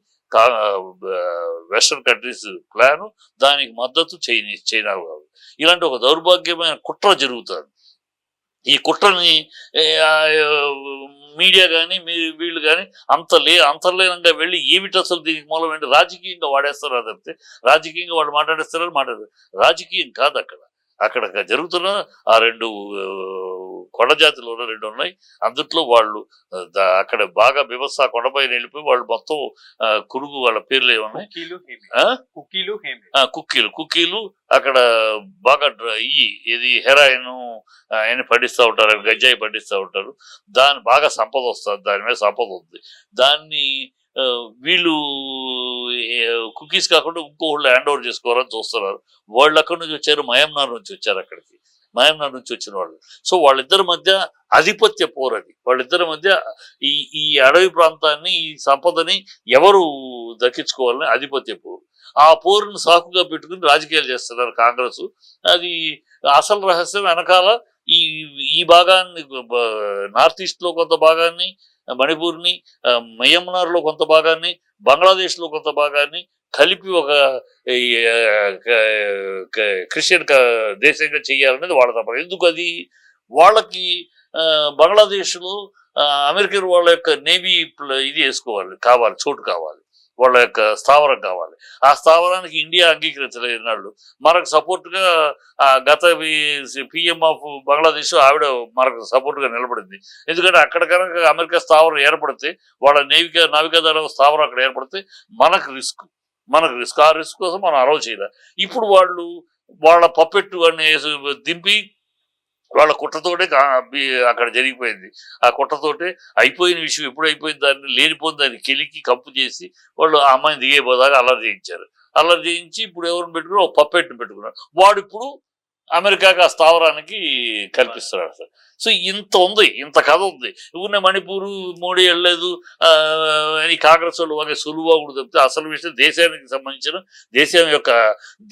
వెస్టర్న్ కంట్రీస్ ప్లాను, దానికి మద్దతు చైనా కాదు. ఇలాంటి ఒక దౌర్భాగ్యమైన కుట్ర జరుగుతుంది. ఈ కుట్రని మీడియా కానీ వీళ్ళు కానీ అంతర్లీనంగా వెళ్ళి ఏమిటి అసలు దీనికి మూలం ఏంటి రాజకీయంగా వాడేస్తారు. అదంతే రాజకీయంగా వాళ్ళు మాట్లాడతారు. రాజకీయం కాదు అక్కడ జరుగుతున్న ఆ రెండు కొండ జాతులు రెండు ఉన్నాయి. అందుట్లో వాళ్ళు అక్కడ బాగా బీభత్స కొండపైన వెళ్ళిపోయి వాళ్ళు మొత్తం కురుగు వాళ్ళ పేర్లు ఏమన్నాయి, కుక్కీలు అక్కడ బాగా ఇది హెరాయిన్ ఆయన పండిస్తూ ఉంటారు, గంజాయి పండిస్తూ ఉంటారు. దాని బాగా సంపద వస్తుంది, దాని మీద సంపద ఉంది. దాన్ని వీళ్ళు కుకీస్ కాకుండా ఇంకోళ్ళు హ్యాండ్ ఓవర్ చేసుకోవాలని చూస్తున్నారు. వాళ్ళు అక్కడి నుంచి వచ్చారు, మయన్మార్ నుంచి వచ్చారు. మయన్మార్ నుంచి వచ్చిన వాళ్ళు. సో వాళ్ళిద్దరి మధ్య ఆధిపత్య పోరది. వాళ్ళిద్దరి మధ్య ఈ అడవి ప్రాంతాన్ని, ఈ సంపదని ఎవరు దక్కించుకోవాలని ఆధిపత్య పోరు. ఆ పోరుని సాకుగా పెట్టుకుని రాజకీయాలు చేస్తున్నారు కాంగ్రెస్. అది అసలు రహస్యం వెనకాల ఈ భాగాన్ని, నార్త్ ఈస్ట్ లో కొంత భాగాన్ని, మణిపూర్ని, మయన్మార్లో కొంత భాగాన్ని, బంగ్లాదేశ్లో కొంత భాగాన్ని కలిపి ఒక క్రిస్టియన్ దేశంగా చేయాలనేది వాళ్ళ తప్ప. ఎందుకు అది వాళ్ళకి బంగ్లాదేశ్లో అమెరికన్ వాళ్ళ యొక్క నేవీ ఇది కావాలి, చోటు కావాలి, వాళ్ళ యొక్క స్థావరం కావాలి. ఆ స్థావరానికి ఇండియా అంగీకరించలేదు నాళ్ళు. మనకు సపోర్ట్గా గత పిఎం ఆఫ్ బంగ్లాదేశ్ ఆవిడ మనకు సపోర్ట్గా నిలబడింది. ఎందుకంటే అక్కడ కనుక అమెరికా స్థావరం ఏర్పడితే, వాళ్ళ నావికాదళ స్థావరం అక్కడ ఏర్పడితే మనకు రిస్క్. ఆ రిస్క్ కోసం మనం అలౌ చేయలేదు. ఇప్పుడు వాళ్ళు వాళ్ళ పప్పెట్టు అని దింపి వాళ్ళ కుట్రతోటే అక్కడ జరిగిపోయింది. ఆ కుట్రతోటే అయిపోయిన విషయం ఎప్పుడు అయిపోయింది, దాన్ని లేనిపోయింది దాన్ని కెలికి కంపు చేసి వాళ్ళు ఆ అమ్మాయిని దిగేపోదాకా అల్లరి చేయించారు. అల్లరి చేయించి ఇప్పుడు ఎవరిని పెట్టుకున్నారు, ఒక పప్పెట్టును పెట్టుకున్నారు. వాడు ఇప్పుడు అమెరికాకి ఆ స్థావరానికి కల్పిస్తున్నాడు సార్. సో ఇంత కథ ఉంది. ఉన్న మణిపూరు మోడీ వెళ్ళలేదు అని కాంగ్రెస్ వాళ్ళు వాళ్ళకి సులువుగా కూడా చెప్తే అసలు విషయం దేశానికి సంబంధించిన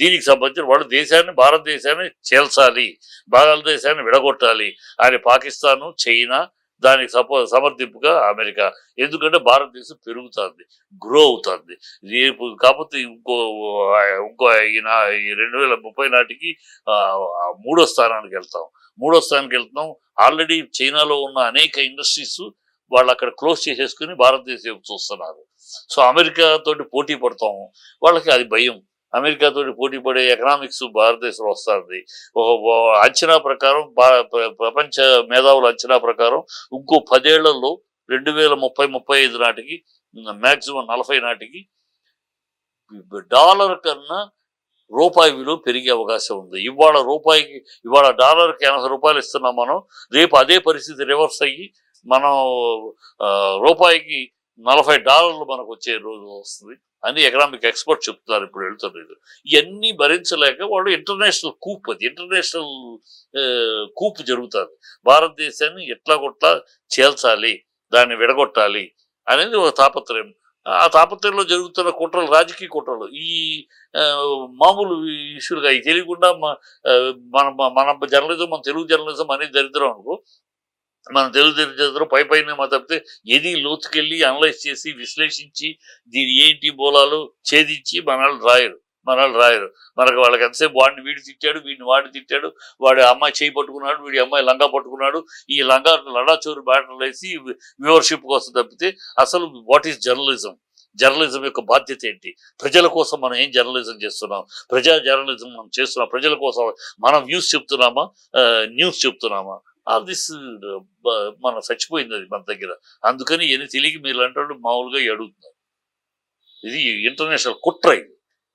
దీనికి సంబంధించిన వాళ్ళు భారతదేశాన్ని చేల్చాలి, భారతదేశాన్ని విడగొట్టాలి అని పాకిస్తాను, చైనా, దానికి సమర్థింపుగా అమెరికా. ఎందుకంటే భారతదేశం పెరుగుతుంది, గ్రో అవుతుంది. రేపు కాకపోతే ఇంకో 2030 నాటికి మూడో స్థానానికి వెళ్తున్నాం. ఆల్రెడీ చైనాలో ఉన్న అనేక ఇండస్ట్రీస్ వాళ్ళు అక్కడ క్లోజ్ చేసేసుకుని భారతదేశం చూస్తున్నారు. సో అమెరికా తోటి పోటీ పడతాము, వాళ్ళకి అది భయం. అమెరికాతో పోటీ పడే ఎకనామిక్స్ భారతదేశంలో వస్తుంది. అంచనా ప్రకారం, ప్రపంచ మేధావుల అంచనా ప్రకారం ఇంకో 10 ఏళ్లలో 2030-35 నాటికి, మ్యాక్సిమం 40 నాటికి డాలర్ కన్నా రూపాయి విలువ పెరిగే అవకాశం ఉంది. ఇవాళ డాలర్కి 80 రూపాయలు ఇస్తున్నాం మనం. రేపు అదే పరిస్థితి రివర్స్ అయ్యి మనం రూపాయికి $40 మనకు వచ్చే రోజు వస్తుంది అని ఎకనామిక్ ఎక్స్పర్ట్ చెప్తున్నారు. ఇప్పుడు వెళ్తున్నారు. ఇవన్నీ భరించలేక వాళ్ళు ఇంటర్నేషనల్ కూప్ జరుగుతుంది. భారతదేశాన్ని ఎట్లా చేల్చాలి, దాన్ని విడగొట్టాలి అనేది ఒక తాపత్రయం. ఆ తాపత్రయంలో జరుగుతున్న కుట్రలు, రాజకీయ కుట్రలు, ఈ మామూలు ఇష్యూలుగా ఈ తెలియకుండా మన జర్నలిజం, మన తెలుగు జర్నలిజం అనేది దరిద్రం అనుకో. మన తెలుగు చరిత్ర పైన తప్పితే ఏది లోతుకెళ్ళి అనలైజ్ చేసి విశ్లేషించి దీని ఏంటి మూలాలు ఛేదించి మనల్ని రాయరు. మనకు వాళ్ళకి ఎంతసేపు వాడిని వీడి తిట్టాడు, వాడిని తిట్టాడు, వాడి అమ్మాయి చేయి పట్టుకున్నాడు, వీడి అమ్మాయి లంగా పట్టుకున్నాడు, ఈ లడాచోరు బ్యాటర్లు వేసి వ్యూవర్షిప్ కోసం తప్పితే అసలు వాట్ ఈస్ జర్నలిజం యొక్క బాధ్యత ఏంటి? ప్రజల కోసం మనం ఏం జర్నలిజం చేస్తున్నాం? ప్రజా జర్నలిజం మనం చేస్తున్నాం. ప్రజల కోసం మనం న్యూస్ చెప్తున్నామా? ఆల్ దిస్ మనం చచ్చిపోయింది అది మన దగ్గర. అందుకని ఎన్ని తెలియక మీరు అంటాడు మామూలుగా అడుగుతున్నారు. ఇది ఇంటర్నేషనల్ కుట్ర.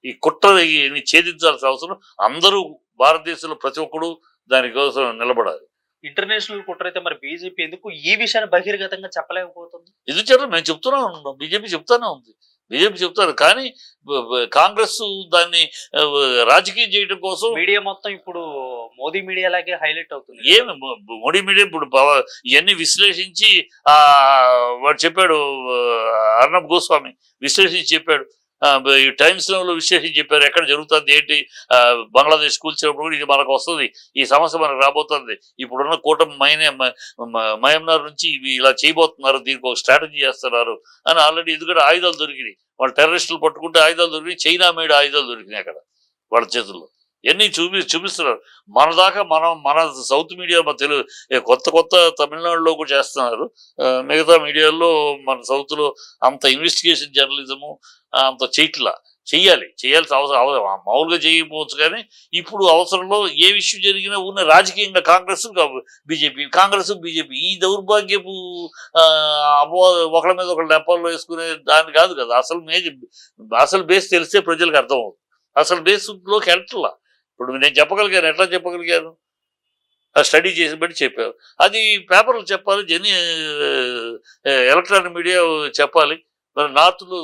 ఈ కుట్రని ఛేదించాల్సిన అవసరం అందరూ, భారతదేశంలో ప్రతి ఒక్కరు దానికోసం నిలబడాలి. ఇంటర్నేషనల్ కుట్ర అయితే మరి బీజేపీ ఎందుకు ఈ విషయాన్ని బహిర్గతంగా చెప్పలేకపోతుంది? ఎందుకు చెప్పడం? మేము చెప్తూనే ఉన్నాం, బీజేపీ చెప్తారు. కానీ కాంగ్రెస్ దాన్ని రాజకీయం చేయడం కోసం మీడియా మొత్తం ఇప్పుడు మోదీ మీడియా లాగే హైలైట్ అవుతుంది. ఏమి మోడీ మీడియా ఇప్పుడు ఇవన్నీ విశ్లేషించి వాడు చెప్పాడు, అర్నబ్ గోస్వామి విశ్లేషించి చెప్పాడు. ఈ టైమ్స్ లో విశ్లేషించి చెప్పారు ఎక్కడ జరుగుతుంది ఏంటి. బంగ్లాదేశ్ కూల్చినప్పుడు కూడా ఇది మనకు వస్తుంది, ఈ సమస్య మనకు రాబోతుంది, ఇప్పుడున్న కూటమి మయన్మార్ నుంచి ఇవి ఇలా చేయబోతున్నారు, దీనికి ఒక స్ట్రాటజీ చేస్తున్నారు అని ఆల్రెడీ. ఎందుకంటే ఆయుధాలు దొరికినాయి, వాళ్ళు టెర్రరిస్టులు పట్టుకుంటే ఆయుధాలు దొరికినాయి, చైనా మేడ్ ఆయుధాలు దొరికినాయి అక్కడ వాళ్ళ చేతుల్లో. ఇవన్నీ చూపిస్తున్నారు. మన దాకా మన సౌత్ మీడియా, మన తెలుగు కొత్త తమిళనాడులో కూడా చేస్తున్నారు. మిగతా మీడియాలో మన సౌత్లో అంత ఇన్వెస్టిగేషన్ జర్నలిజము అంత చేయాల్సిన అవసరం మామూలుగా చేయకపోవచ్చు. కానీ ఇప్పుడు అవసరంలో ఏ విషయం జరిగినా ఉన్న రాజకీయంగా కాంగ్రెస్ బీజేపీ ఈ దౌర్భాగ్యపు ఒకళ్ళ మీద ఒకళ్ళు నెపాల్లో వేసుకునే దాన్ని కాదు కదా. అసలు బేస్ తెలిస్తే ప్రజలకు అర్థమవుతుంది. అసలు బేస్లోకి వెళ్ళట్లా. ఇప్పుడు నేను చెప్పగలిగాను, ఎట్లా చెప్పగలిగాను, స్టడీ చేసి బట్టి చెప్పారు. అది పేపర్లు చెప్పాలి, ఎలక్ట్రానిక్ మీడియా చెప్పాలి, మరి నార్త్లో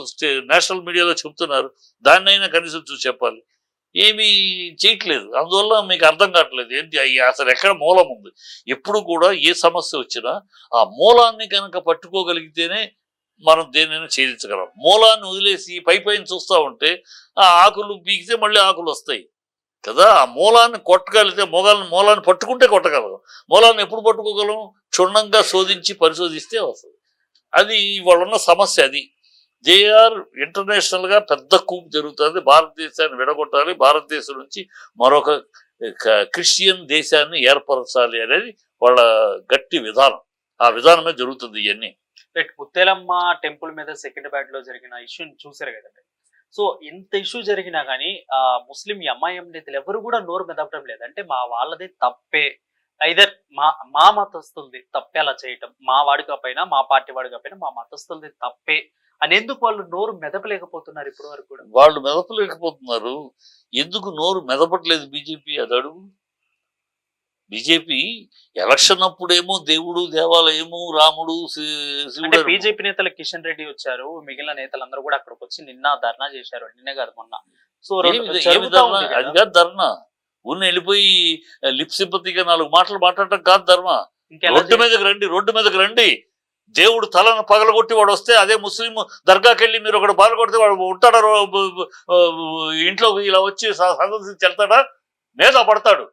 నేషనల్ మీడియాలో చెప్తున్నారు, దాన్నైనా కనీసం చూసి చెప్పాలి. ఏమీ చేయట్లేదు. అందువల్ల మీకు అర్థం కావట్లేదు ఏంటి అసలు ఎక్కడ మూలం ఉంది. ఎప్పుడు కూడా ఏ సమస్య వచ్చినా ఆ మూలాన్ని కనుక పట్టుకోగలిగితేనే మనం దేనైనా ఛేదించగలం. మూలాన్ని వదిలేసి పైన చూస్తూ ఉంటే ఆ ఆకులు పీకితే మళ్ళీ ఆకులు వస్తాయి కదా. ఆ మూలాన్ని కొట్టగలిగితే మూలాన్ని పట్టుకుంటే కొట్టగలం. మూలాన్ని ఎప్పుడు పట్టుకోగలం? క్షుణ్ణంగా శోధించి పరిశోధిస్తే వస్తుంది. అది వాళ్ళున్న సమస్య. అది ఇంటర్నేషనల్ గా పెద్ద కూపు జరుగుతుంది. భారతదేశాన్ని విడగొట్టాలి, భారతదేశం నుంచి మరొక క్రిస్టియన్ దేశాన్ని ఏర్పరచాలి అనేది వాళ్ళ గట్టి విధానం. ఆ విధానమే జరుగుతుంది ఇవన్నీ. ముత్తేలమ్మ టెంపుల్ మీద సెకండ్ లో జరిగిన ఇష్యూని చూసారు కదండి. సో ఇంత ఇష్యూ జరిగినా కానీ ముస్లిం ఎంఐఎం నేతలు ఎవరు కూడా నోరు మెదపడం లేదు. అంటే మా వాళ్ళది తప్పే, ఐదర్ మా మతస్థులది తప్పే అలా చేయటం, మా వాడి కాకపోయినా మా పార్టీ వాడి కాకపోయినా మా మతస్థులది తప్పే అనేందుకు వాళ్ళు నోరు మెదపలేకపోతున్నారు. ఇప్పటి వరకు కూడా వాళ్ళు మెదపలేకపోతున్నారు. ఎందుకు నోరు మెదపట్లేదు బీజేపీ? అది అడుగు. బీజేపీ ఎలక్షన్ అప్పుడేమో దేవుడు, దేవాలయము, రాముడు, అంటే బీజేపీ నేతలు కిషన్ రెడ్డి వచ్చారు, మిగిలిన నేతలందరూ కూడా అక్కడికి వచ్చి నిన్న ధర్నా చేశారు. నిన్నే కాదు మొన్న. సో అది కాదు ధర్నా. వెళ్ళిపోయి లిప్ సింపతిగా 4 మాటలు మాట్లాడటం కాదు ధర్మ. రోడ్డు మీదకి రండి. దేవుడు తలను పగలగొట్టి వాడు వస్తే, అదే ముస్లిం దర్గాకి వెళ్ళి మీరు ఒకటి పగలగొడితే వాడు ఉంటాడా? ఇంట్లో ఇలా వచ్చి సందర్శించి వెళ్తాడా? మీద పడతాడు,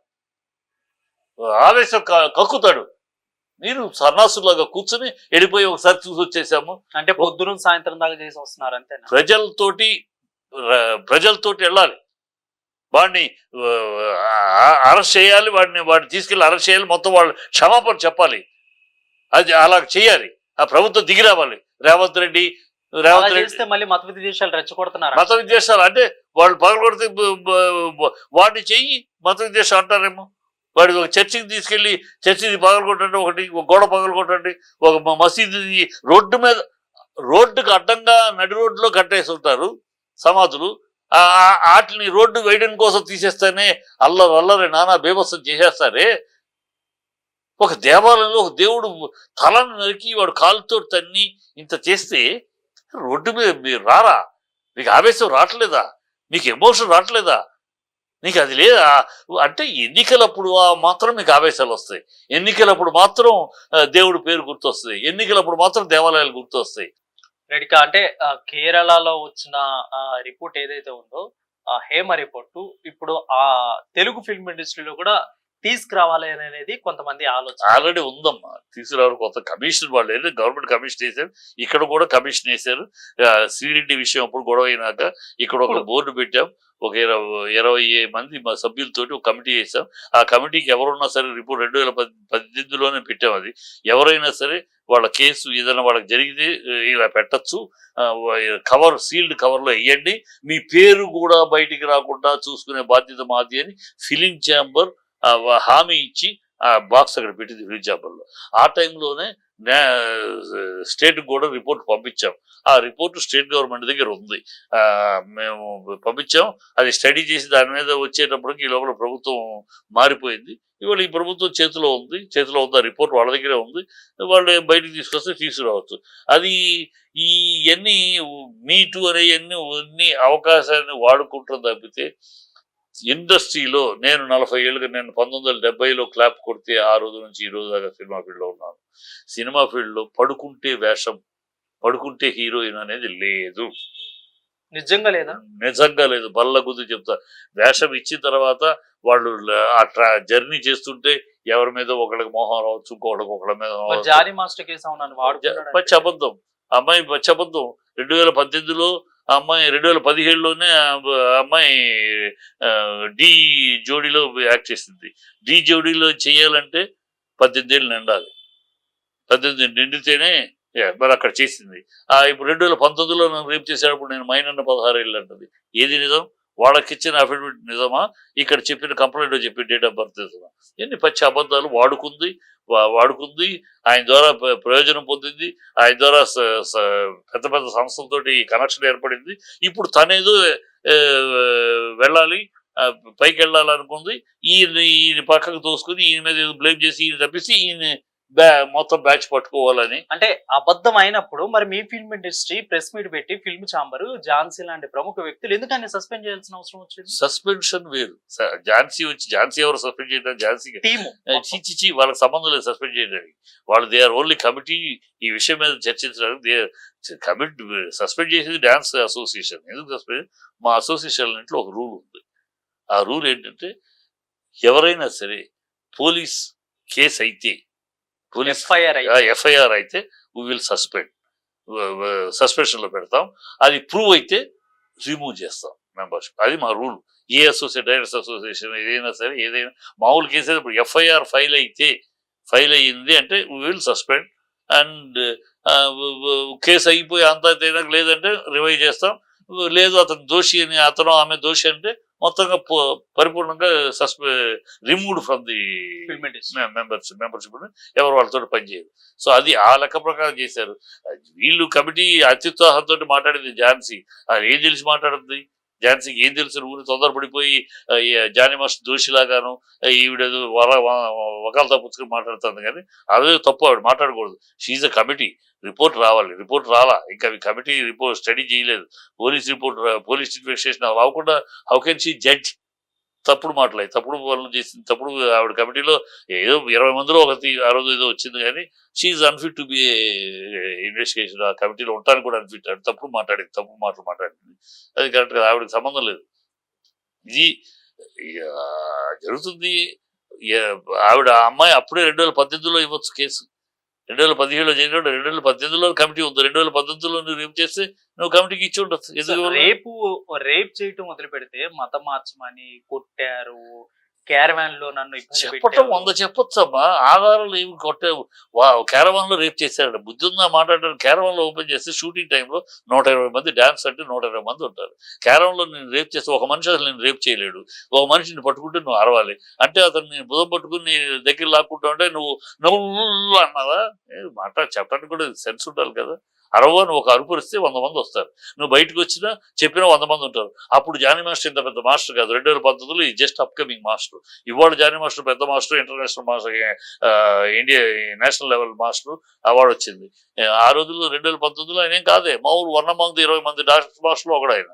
ఆవేశం కక్కుతాడు. మీరు సన్నాసులాగా కూర్చుని వెళ్ళిపోయి ఒకసారి చూసి వచ్చేసాము అంటే పొద్దున సాయంత్రం దాకా చేసి వస్తున్నారు అంతే. ప్రజలతోటి వెళ్ళాలి, వాడిని అరెస్ట్ చేయాలి, వాడిని తీసుకెళ్ళి అరెస్ట్ చేయాలి, మొత్తం వాళ్ళు క్షమాపణ చెప్పాలి. అది అలా చేయాలి. ఆ ప్రభుత్వం దిగి రావాలి. రేవంత్ రెడ్డి మళ్ళీ మత విద్వేషాలు రెచ్చగొడుతున్నారు. మత విద్వేషాలు అంటే వాళ్ళు పగలగొడితే వాడిని చెయ్యి మత విద్వేషాలు అంటారేమో. వాడి ఒక చర్చికి తీసుకెళ్లి చర్చిని పగలగొట్టండి, ఒక గోడ పగలగొట్టండి, ఒక మసీదు రోడ్డుకు అడ్డంగా నడి రోడ్డులో కట్టేసి ఉంటారు సమాధులు. వాటిని రోడ్డు వేయడం కోసం తీసేస్తానే అల్లరి నానా బీభత్సం చేసేస్తారే. ఒక దేవాలయంలో ఒక దేవుడు తలను నరికి వాడు కాలుతో తన్ని ఇంత చేస్తే రోడ్డు మీద మీరు రారా? మీకు ఆవేశం రావట్లేదా? మీకు ఎమోషన్ రావట్లేదా? నీకు అది లేదా? అంటే ఎన్నికలప్పుడు మాత్రం మీకు ఆవేశాలు వస్తాయి, ఎన్నికలప్పుడు మాత్రం దేవుడి పేరు గుర్తొస్తుంది, ఎన్నికలప్పుడు మాత్రం దేవాలయాలు గుర్తొస్తాయి. అంటే కేరళలో వచ్చిన రిపోర్ట్ ఏదైతే ఉందో హేమ రిపోర్టు ఇప్పుడు ఆ తెలుగు ఫిల్మ్ ఇండస్ట్రీలో కూడా తీసుకురావాలి అనేది కొంతమంది ఆలోచన. ఆల్రెడీ ఉందమ్మా, తీసుకురావాలి. కొత్త కమిషన్ వాళ్ళు గవర్నమెంట్ కమిషన్ వేశారు, ఇక్కడ కూడా కమిషన్ వేశారు. సిరెడ్డి విషయం అప్పుడు గొడవ అయినాక ఇక్కడ ఒక బోర్డు పెట్టాం, ఒక 20 మంది మా సభ్యులతోటి ఒక కమిటీ వేసాం. ఆ కమిటీకి ఎవరున్నా సరే రిపోర్ట్ 2018లోనే పెట్టాం. అది ఎవరైనా సరే వాళ్ళ కేసు ఏదైనా వాళ్ళకి జరిగితే ఇలా పెట్టచ్చు, సీల్డ్ కవర్లో వేయండి, మీ పేరు కూడా బయటికి రాకుండా చూసుకునే బాధ్యత మాది అని ఫిలిం ఛాంబర్ హామీ ఇచ్చి ఆ బాక్స్ అక్కడ పెట్టింది ఫిలిం ఛాంబర్లో. ఆ టైంలోనే స్టేట్ కూడా రిపోర్ట్ పంపించాం. ఆ రిపోర్ట్ స్టేట్ గవర్నమెంట్ దగ్గర ఉంది, మేము పంపించాం. అది స్టడీ చేసి దాని మీద వచ్చేటప్పటికి ఈ లోపల ప్రభుత్వం మారిపోయింది. ఇవాళ ఈ ప్రభుత్వం చేతిలో ఉంది ఆ రిపోర్ట్ వాళ్ళ దగ్గరే ఉంది. వాళ్ళు బయటకు తీసుకొస్తే తీసుకురావచ్చు. అది ఇవన్నీ మీటు అనేవన్నీ అవకాశాన్ని వాడుకుంటాం తప్పితే ఇండస్ట్రీలో నేను 40 ఏళ్ళుగా, నేను 1970లో క్లాప్ కొడితే ఆ రోజు నుంచి ఈ రోజు దాకా సినిమా ఫీల్డ్లో ఉన్నాను. సినిమా ఫీల్డ్లో పడుకుంటే వేషం, పడుకుంటే హీరోయిన్ అనేది లేదు. నిజంగా లేదా? నిజంగా లేదు, బల్ల గుద్ది చెప్తా. వేషం ఇచ్చిన తర్వాత వాళ్ళు జర్నీ చేస్తుంటే ఎవరి మీద ఒకళ్ళకి మోహం రావచ్చు, ఇంకొకళ్ళకి ఒకళ్ళ మీద మరి జానీ మాస్టర్ కేసు నన్ను వాడుకున్నాడు పచ్చి అబద్ధం. అమ్మాయి పచ్చి అబద్ధం. 2018లో ఆ అమ్మాయి 2017లోనే అమ్మాయి డి జోడీలో యాక్ట్ చేసింది. డి జోడీలో చేయాలంటే 18 ఏళ్ళు నిండాలి. 18 నిండితేనే మరి అక్కడ చేసింది. ఇప్పుడు 2019లో నన్ను రేపు చేసేటప్పుడు నేను మైనర్ 16 ఏళ్ళు అంటది. ఏది నిజం? వాళ్ళకి ఇచ్చిన అఫిడవిట్ నిజమా? ఇక్కడ చెప్పిన కంప్లైంట్ చెప్పిన డేట్ ఆఫ్ బర్త్ నిజమా? ఎన్ని పచ్చి అబద్ధాలు. వాడుకుంది, ఆయన ద్వారా ప్రయోజనం పొందింది, ఆయన ద్వారా పెద్ద పెద్ద సంస్థలతోటి కనెక్షన్ ఏర్పడింది. ఇప్పుడు తనేదో వెళ్ళాలి, పైకి వెళ్ళాలనుకుంది. ఈయన పక్కకు తోసుకుని ఈయన మీద ఏదో బ్లేమ్ చేసి ఈయన తప్పిస్తే ఈయన మొత్తం బ్యాచ్ పట్టుకోవాలని. అంటే అబద్ధం అయినప్పుడు మరి మీ ఫిల్మ్ ఇండస్ట్రీ ప్రెస్ మీట్ పెట్టి ఫిల్మ్ ఛాంబర్ ఝాన్సీ లాంటి ప్రముఖ వ్యక్తులు ఎందుకని సస్పెండ్ చేయాల్సిన అవసరం వచ్చింది? సస్పెన్షన్ వేరు. ఝాన్సీ ఎవరు సస్పెండ్ చేయడం? ఝాన్సీ టీము చిచి వాళ్ళకి సంబంధం లేదు సస్పెండ్ చేయడానికి. వాళ్ళు దే ఆర్ ఓన్లీ కమిటీ ఈ విషయం మీద చర్చించడానికి. కమిటీ సస్పెండ్ చేసేది డాన్స్ అసోసియేషన్. ఎందుకు సస్పెండ్? మా అసోసియేషన్ ఇంట్లో ఒక రూల్ ఉంది. ఆ రూల్ ఏంటంటే ఎవరైనా సరే పోలీస్ కేసు అయితే, పోలీస్ ఎఫ్ఐఆర్ అయితే వీ విల్ సస్పెన్షన్ లో పెడతాం. అది ప్రూవ్ అయితే రిమూవ్ చేస్తాం మెంబర్షిప్. అది మా రూల్. ఏ డైరెక్టర్స్ అసోసియేషన్ ఏదైనా సరే, ఏదైనా మామూలు కేసు అయితే ఇప్పుడు ఎఫ్ఐఆర్ ఫైల్ అయ్యింది అంటే we will suspend. And case అయిపోయి అంతా తేనాక లేదంటే రివైవ్ చేస్తాం. లేదు అతను దోషి అని, అతను ఆమె దోషి అంటే మొత్తంగా పరిపూర్ణంగా రిమూవ్డ్ ఫ్రమ్ ది మెంబర్షిప్. ఎవరు వాళ్ళతో పనిచేయరు. సో అది ఆ లెక్క ప్రకారం చేశారు. వీళ్ళు కమిటీ అత్యుత్సాహంతో మాట్లాడింది ఝాన్సీ. అది ఏం తెలిసి మాట్లాడుతుంది? ఝాన్సీకి ఏం తెలుసు? ఊరి తొందరపడిపోయి జానీ మాస్టర్ దోషిలాగాను ఈవిడేదో వకాలతో పుచ్చుకొని మాట్లాడుతుంది. కానీ అదే తప్పు, ఆవిడ మాట్లాడకూడదు. She a committee. రిపోర్ట్ రావాలి. రిపోర్ట్ రాలా, ఇంకా కమిటీ రిపోర్ట్ స్టడీ చేయలేదు. పోలీస్ ఇన్వెస్టిగేషన్ రాకుండా హౌ కెన్ షీ జడ్జ్? తప్పుడు మాటలు, తప్పుడు పనులు చేసింది. తప్పుడు ఆవిడ కమిటీలో ఏదో 20 మందిలో ఒకటి ఆ రోజు ఏదో వచ్చింది. కానీ she unfit to be investigation. ఆ కమిటీలో ఉండడానికి కూడా అన్ఫిట్. తప్పుడు మాటలు మాట్లాడింది. అది కరెక్ట్ కదా, ఆవిడకి సంబంధం లేదు. ఇది జరుగుతుంది. ఆవిడ అమ్మాయి అప్పుడే 2018లో ఇవ్వచ్చు కేసు. 2017లో చేసినప్పుడు 2018లో కమిటీ ఉంది. 2018లో నువ్వు రేపు చేస్తే నువ్వు కమిటీకి ఇచ్చి ఉండొచ్చు. ఎందుకు రేప్ చేయటం మొదలు పెడితే మతం మార్చమని కొట్టారు, క్యారవాన్ లో నన్ను చెప్పటం 100 చెప్పొచ్చమ్మా. ఆధారాలు ఏమి కొట్టావు? క్యారవాన్ లో రేప్ చేశాడు. బుద్ధి ఉందా మాట్లాడారు? క్యారవాన్ లో ఓపెన్ చేస్తే షూటింగ్ టైంలో 120 మంది, డాన్స్ అంటే 120 మంది ఉంటారు. క్యారవాన్ లో నేను రేప్ చేస్తే ఒక మనిషి అసలు నేను రేప్ చేయలేడు. ఒక మనిషిని పట్టుకుంటే నువ్వు అరవాలి అంటే అతను నేను బుధం పట్టుకుని దగ్గర లాక్కుంటా ఉంటే నువ్వు అన్నావా? చెప్పడానికి కూడా సెన్స్ ఉండాలి కదా. అరవని ఒక అరుపురిస్తే 100 మంది వస్తారు. నువ్వు బయటకు వచ్చినా చెప్పినా 100 మంది ఉంటారు. అప్పుడు జానీ మాస్టర్ ఇంత పెద్ద మాస్టర్ కాదు. 2019లో ఈ జస్ట్ అప్కమింగ్ మాస్టర్. ఇవాళ జానీ మాస్టర్ పెద్ద master, international master, India national level master award వచ్చింది. ఆ రోజుల్లో 2019లో ఆయన ఏం కాదే, మామూలు 100 మంది 20 మంది డాక్టర్ మాస్టర్లు ఒకడు ఆయన.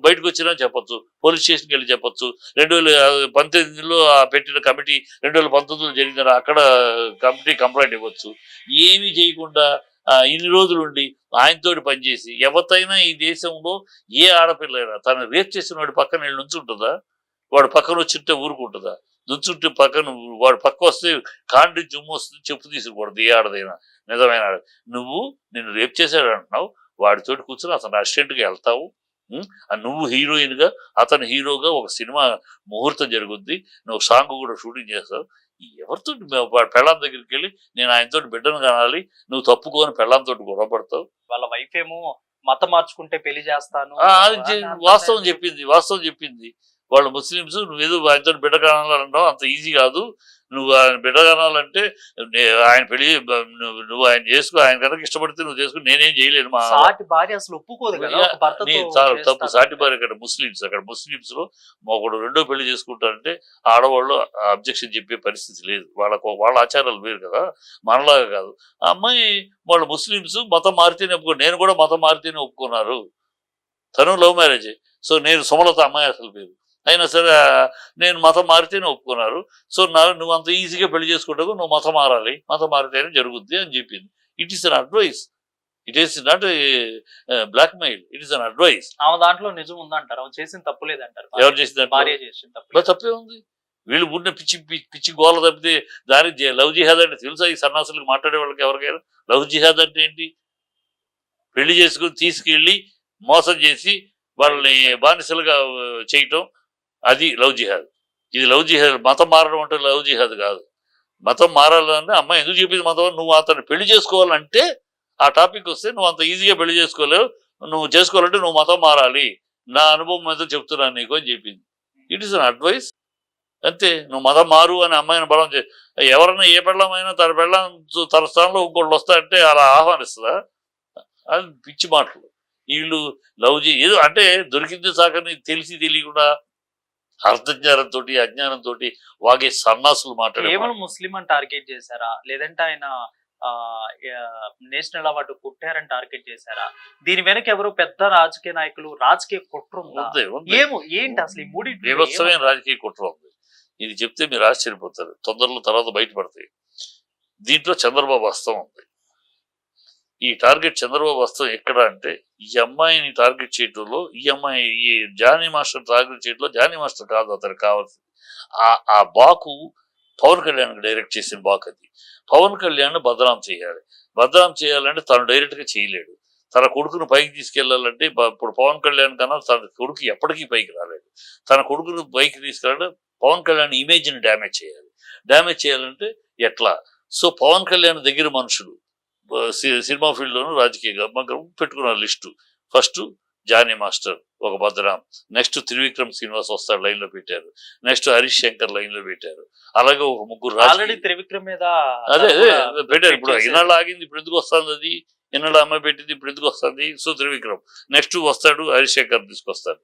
బయటకు వచ్చినా చెప్పొచ్చు, పోలీస్ స్టేషన్కి వెళ్ళి చెప్పొచ్చు. 2018లో పెట్టిన కమిటీ 2019లో జరిగిన అక్కడ కమిటీ కంప్లైంట్ ఇవ్వచ్చు. ఏమీ చేయకుండా ఇన్ని రోజులుండి ఆయనతోటి పనిచేసి ఎవరితైనా ఈ దేశంలో ఏ ఆడపిల్లైనా తను రేప్ చేసిన వాడి పక్కన వెళ్ళి నుంచుంటుందా? వాడు పక్కన వచ్చింటే ఊరుకుంటుందా? నుంచుంటే పక్కన వాడు పక్క వస్తే కాండి జుమ్ము వస్తుంది, చెప్పు తీసుకూడదు. ఏ ఆడదైనా నిజమైన నిన్ను రేప్ చేశాడు అంటున్నావు, వాడితోటి కూర్చొని అతను అసిస్టెంట్గా వెళ్తావు. నువ్వు హీరోయిన్గా అతను హీరోగా ఒక సినిమా ముహూర్తం జరుగుద్ది. నువ్వు సాంగ్ కూడా షూటింగ్ చేస్తావు. ఎవరితో పెళ్ళాం దగ్గరికి వెళ్ళి నేను ఆయనతో బిడ్డను కానాలి, నువ్వు తప్పుకొని పెళ్ళాంతో గొడవ పడతావు. వాళ్ళ వైఫ్ ఏమో మతం మార్చుకుంటే పెళ్లి చేస్తాను వాస్తవం చెప్పింది. వాళ్ళు ముస్లిమ్స్. నువ్వేదో ఆయనతో బిడ్డ కానాలంటావు, అంత ఈజీ కాదు. నువ్వు ఆయన బిడ్డ కానాలంటే ఆయన పెళ్లి నువ్వు ఆయన చేసుకో. ఆయన కనుక ఇష్టపడితే నువ్వు చేసుకుని నేనేం చేయలేను. మా భార్య అసలు ఒప్పుకోదు కదా. చాలా తప్పు. సాటి భార్య అక్కడ ముస్లిమ్స్ లో ఒకడు రెండో పెళ్లి చేసుకుంటారంటే ఆడవాళ్ళు అబ్జెక్షన్ చెప్పే పరిస్థితి లేదు. వాళ్ళ ఆచారాలు వేరు కదా, మనలాగా కాదు. ఆ అమ్మాయి వాళ్ళు ముస్లిమ్స్, మతం మారితేనే నేను కూడా మతం మారితేనే ఒప్పుకున్నారు. తను లవ్ మ్యారేజే. సో నేను సుమలత అమ్మాయి అసలు పేరు అయినా సరే నేను మతం మారితేనే ఒప్పుకున్నారు. సో నువ్వు అంత ఈజీగా పెళ్లి చేసుకుంటావు, నువ్వు మతం మారాలి, మతం మారితేనే జరుగుద్ది అని చెప్పింది. It is an advice. It is not blackmail, it is an advice. ఆమె దాంట్లో నిజం ఉందంటారు, ఆమె చేసిన తప్పు లేదంటారు, ఎవరు చేసిన భార్య చేసిన తప్పు తప్పే ఉంది? వీళ్ళు పుట్టిన పిచ్చి పిచ్చి గోల తప్పితే దానికి లవ్ జిహాద్ అంటే తెలుసా? ఈ సన్నాసులకు మాట్లాడే వాళ్ళకి ఎవరికైనా లవ్ జిహాద్ అంటే ఏంటి? పెళ్లి చేసుకుని తీసుకెళ్ళి మోసం చేసి వాళ్ళని బానిసలుగా చేయటం, అది లవ్ జిహాద్. ఇది లవ్ జిహాద్. మతం మారడం అంటే లవ్ జిహాద్ కాదు. మతం మారాలంటే అమ్మాయి ఎందుకు చెప్పింది మతం? నువ్వు అతన్ని పెళ్లి చేసుకోవాలంటే ఆ టాపిక్ వస్తే నువ్వు అంత ఈజీగా పెళ్లి చేసుకోలేవు, నువ్వు చేసుకోవాలంటే నువ్వు మతం మారాలి, నా అనుభవం మీద చెప్తున్నాను నీకు అని చెప్పింది. ఇట్ ఈస్ అన్ అడ్వైస్ అంతే. నువ్వు మతం మారు అని అమ్మాయిని బలం ఎవరైనా ఏ పెళ్ళమైనా తన పెళ్ళం తన స్థానంలో ఇంకోళ్ళు వస్తారంటే అలా ఆహ్వానిస్తుందా? అది పిచ్చి మాటలు. వీళ్ళు ఏదో అంటే దొరికింది సాకని తెలిసి తెలియకుండా అర్ధజ్ఞానంతో అజ్ఞానంతో వాగే సన్నాసులు మాట్లాడే కేవలం ముస్లిం అని టార్గెట్ చేశారా, లేదంటే ఆయన నేషనల్ అవార్డు కొట్టారని టార్గెట్ చేశారా? దీని వెనక ఎవరు పెద్ద రాజకీయ నాయకులు, రాజకీయ కుట్ర ఉందా? ఏమో ఏంటి అసలు ఈ మూడి బీభత్సమైన రాజకీయ కుట్ర ఉంది. ఇది చెప్తే మీరు ఆశ్చర్యపోతారు, తొందరలో తర్వాత బయటపడతాయి. దీంట్లో చంద్రబాబు హస్తం ఉంది. ఈ టార్గెట్ చంద్రబాబు హస్తం ఎక్కడ అంటే, ఈ అమ్మాయిని టార్గెట్ చేయడంలో, ఈ అమ్మాయి ఈ జానీ మాస్టర్ టార్గెట్ చేయడంలో, జానీ మాస్టర్ కాదు అతనికి కావాల్సింది. ఆ బాకు పవన్ కళ్యాణ్ డైరెక్ట్ చేసిన బాక్ అది. పవన్ కళ్యాణ్ బదనాం చేయాలి. బదనాం చేయాలంటే తను డైరెక్ట్ గా చేయలేడు. తన కొడుకును పైకి తీసుకెళ్లాలంటే, ఇప్పుడు పవన్ కళ్యాణ్ కన్నా తన కొడుకు ఎప్పటికీ పైకి రాలేడు. తన కొడుకును పైకి తీసుకెళ్ళాలంటే పవన్ కళ్యాణ్ ఇమేజ్ ని డ్యామేజ్ చేయాలి. డ్యామేజ్ చేయాలంటే ఎట్లా? సో పవన్ కళ్యాణ్ దగ్గర మనుషులు సినిమా ఫీల్డ్ లోను రాజకీయంగా పెట్టుకున్నారు లిస్టు. ఫస్ట్ జానీ మాస్టర్ ఒక బదనాం, నెక్స్ట్ త్రివిక్రమ్ శ్రీనివాస్ వస్తాడు లైన్ లో పెట్టారు, నెక్స్ట్ హరీష్ శంకర్ లైన్ లో పెట్టారు. అలాగే ఒక ముగ్గురు ఆల్రెడీ త్రివిక్రమ్ మీద అదే పెట్టారు. ఇప్పుడు ఇన్నాళ్ళు ఆగింది, ఇప్పుడు ఎందుకు వస్తుంది? అది ఇన్నాళ్ళు అమ్మాయి పెట్టింది, ఇప్పుడు ఎందుకు వస్తుంది? సో త్రివిక్రమ్ నెక్స్ట్ వస్తాడు, హరీష్ శంకర్ తీసుకొస్తాడు,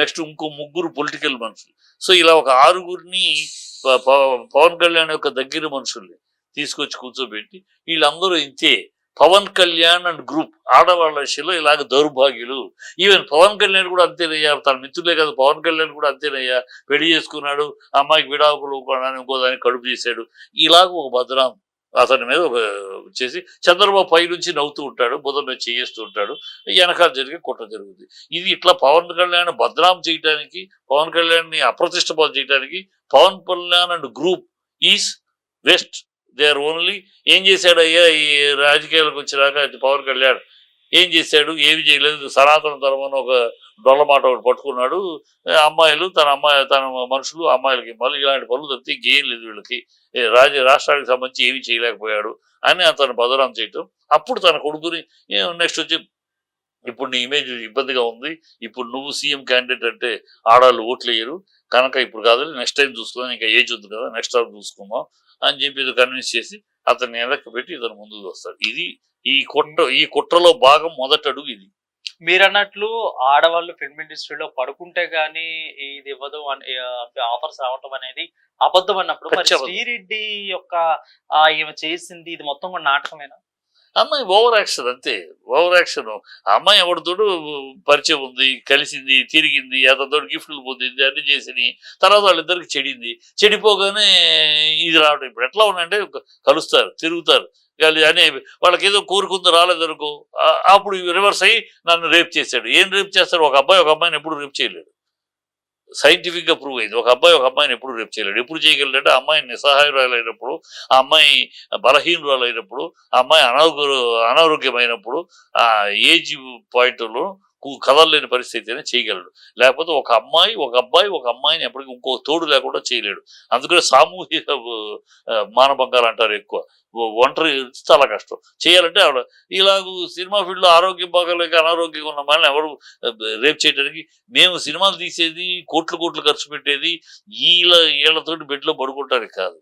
నెక్స్ట్ ఇంకో ముగ్గురు పొలిటికల్ మనుషులు. సో ఇలా ఒక ఆరుగురిని పవన్ కళ్యాణ్ యొక్క దగ్గర మనుషుల్ని తీసుకొచ్చి కూర్చోబెట్టి, వీళ్ళందరూ ఇంతే. పవన్ కళ్యాణ్ అండ్ గ్రూప్ ఆడవాళ్ళ విషయంలో ఇలాగ దౌర్భాగ్యులు. ఈవెన్ పవన్ కళ్యాణ్ కూడా అంతేనయ్యా, తన మిత్రులే కదా, పవన్ కళ్యాణ్ కూడా అంతేనయ్యా, పెళ్లి చేసుకున్నాడు, అమ్మాయికి విడాకులు ఇంకో దానికి కడుపు చేశాడు. ఇలాగ ఒక బదనాం అతని మీద చేసి చంద్రబాబు పై నుంచి నవ్వుతూ ఉంటాడు, బుధం మీద చేస్తూ ఉంటాడు, వెనకాల జరిగే కుట్ర జరుగుతుంది. ఇది ఇట్లా పవన్ కళ్యాణ్ బదనాం చేయడానికి, పవన్ కళ్యాణ్ ని అప్రతిష్టపాలు చేయడానికి Pawan Kalyan and group is waste. They are only. ఏం చేశాడు అయ్యా ఈ రాజకీయాలకు వచ్చినాక పవన్ కళ్యాణ్? ఏం చేశాడు? ఏమి చేయలేదు. సనాతన ధర్మం ఒక డొల్లమాట ఒకటి పట్టుకున్నాడు. అమ్మాయిలు తన మనుషులు అమ్మాయిలకి మళ్ళీ ఇలాంటి పనులు తప్పితే ఇంకేం లేదు వీళ్ళకి. రాష్ట్రానికి సంబంధించి ఏమీ చేయలేకపోయాడు అని అతను బదనాం చేయటం. అప్పుడు తన కొడుకుని నెక్స్ట్ వచ్చి, ఇప్పుడు నీ ఇమేజ్ ఇబ్బందిగా ఉంది, ఇప్పుడు నువ్వు సీఎం క్యాండిడేట్ అంటే ఆడవాళ్ళు ఓట్లు వేయరు కనుక ఇప్పుడు కాదు, నెక్స్ట్ టైం చూసుకుందాం, ఇంకా ఏజ్ ఉంది కదా, నెక్స్ట్ టైం చూసుకుందాం అని చెప్పి కన్విన్స్ చేసి అతన్ని వెనక్కి పెట్టి ఇతను ముందుకు వస్తాడు. ఇది ఈ కుట్రలో భాగం మొదటి అడుగు ఇది. మీరు అన్నట్లు ఆడవాళ్ళు ఫిల్మ్ ఇండస్ట్రీలో పడుకుంటే గానీ ఇది ఇవ్వదు అని ఆఫర్స్ రావటం అనేది అబద్ధం అన్నప్పుడు, మరి శ్రీరెడ్డి యొక్క ఈమె చేసింది ఇది మొత్తం కూడా నాటకమేనా? అమ్మాయి ఓవర్ యాక్షన్ అంతే, ఓవర్ యాక్షన్. అమ్మాయి ఎవరితోడు పరిచయం ఉంది, కలిసింది, తిరిగింది, అతనితో గిఫ్ట్లు పొందింది, అన్ని చేసింది. తర్వాత వాళ్ళిద్దరికి చెడింది. చెడిపోగానే ఇది రావడం. ఇప్పుడు ఎట్లా ఉన్నాయంటే కలుస్తారు, తిరుగుతారు, అని వాళ్ళకి ఏదో కోరుకుందో రాలేదనుకో, అప్పుడు రివర్స్ అయ్యి నన్ను రేప్ చేశాడు. ఏం రేప్ చేస్తాడు? ఒక అమ్మాయిని ఎప్పుడు రేప్ చేయలేడు. సైంటిఫిక్ గా ప్రూవ్ అయింది. ఒక అమ్మాయిని ఎప్పుడు రేపు చేయలేడు. ఎప్పుడు చేయగలంటే అమ్మాయి నిస్సహాయురాలైనప్పుడు, ఆ అమ్మాయి బలహీనురాలైనప్పుడు, ఆ అమ్మాయి అనారోగ్యమైనప్పుడు, ఆ ఏజ్ పాయింట్ లో కదలలేని పరిస్థితి చేయగలడు. లేకపోతే ఒక అమ్మాయిని ఎప్పటికీ ఇంకో తోడు లేకుండా చేయలేడు. అందుకనే సామూహిక మానభంగాలు అంటారు ఎక్కువ. ఒంటరి చాలా కష్టం చేయాలంటే ఆవిడ. ఇలాగ సినిమా ఫీల్డ్ లో ఆరోగ్యం బాగాలేక అనారోగ్యంగా ఉన్న వాళ్ళని ఎవరు రేపు చేయడానికి? మేము సినిమాలు తీసేది కోట్లు ఖర్చు పెట్టేది వీళ్ళతోటి బెడ్లో పడుకుంటానికి కాదు.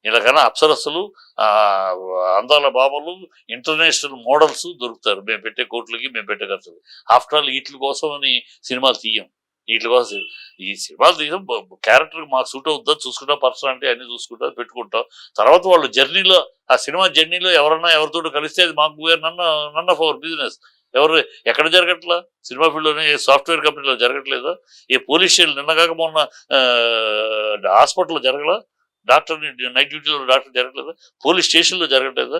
వీళ్ళకన్నా అప్సరస్సులు, అందాల బాబలు, ఇంటర్నేషనల్ మోడల్స్ దొరుకుతారు మేము పెట్టే కోట్లకి, మేము పెట్టే ఖర్చులకి. ఆఫ్టర్ ఆల్ వీటి కోసం అని సినిమాలు తీయం. వీటి కోసం ఈ సినిమాలు తీసాం, క్యారెక్టర్ మాకు సూట్ అవుతుందా చూసుకుంటాం, పర్సనాలిటీ అన్ని చూసుకుంటాం, పెట్టుకుంటాం. తర్వాత వాళ్ళు జర్నీలో, ఆ సినిమా జర్నీలో ఎవరితో కలిస్తే అది మాకు నన్ ఆఫ్ అవర్ బిజినెస్. ఎవరు ఎక్కడ జరగట్లా? సినిమా ఫీల్డ్లోనే ఏ సాఫ్ట్వేర్ కంపెనీలో జరగట్లేదా? ఏ పోలీస్ స్టేషన్ నిన్నగాక మొన్న హాస్పిటల్లో జరగలా? డాక్టర్ని నైట్ డ్యూటీలో డాక్టర్ జరగట్లేదా? పోలీస్ స్టేషన్లో జరగట్లేదా?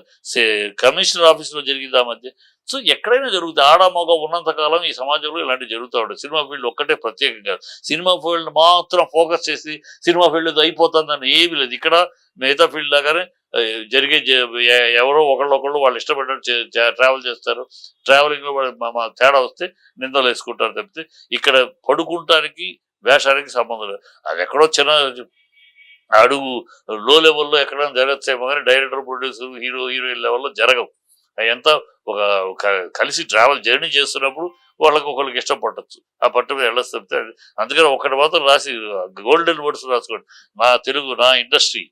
కమిషనర్ ఆఫీస్లో జరిగింది ఆ మధ్య. సో ఎక్కడైనా జరుగుతుంది. ఆడ మగ ఉన్నంత కాలం ఈ సమాజంలో ఇలాంటివి జరుగుతూ ఉంటాయి. సినిమా ఫీల్డ్ ఒక్కటే ప్రత్యేకం కాదు. సినిమా ఫీల్డ్ మాత్రం ఫోకస్ చేసి సినిమా ఫీల్డ్ అయిపోతుందని ఏమీ లేదు. ఇక్కడ మిగతా ఫీల్డ్ లాగానే జరిగే ఎవరో ఒకళ్ళు వాళ్ళు ఇష్టపడినట్టు ట్రావెల్ చేస్తారు. ట్రావెలింగ్లో తేడా వస్తే నిందలు వేసుకుంటారు తప్పితే ఇక్కడ పడుకుంటానికి వేషానికి సంబంధం లేదు. అది ఎక్కడో చిన్న అడుగు లో లెవెల్లో ఎక్కడైనా జరగచ్చేమో కానీ డైరెక్టర్, ప్రొడ్యూసర్, హీరోయిన్ లెవెల్లో జరగవు. అదంతా ఒక కలిసి ట్రావెల్ జర్నీ చేస్తున్నప్పుడు ఒకరికి ఇష్టం పట్టచ్చు. ఆ పట్టు మీద వెళ్ళొస్తే అందుకని ఒకటి మాత్రం రాసి గోల్డెన్ వర్డ్స్ రాసుకోండి. నా తెలుగు, నా ఇండస్ట్రీ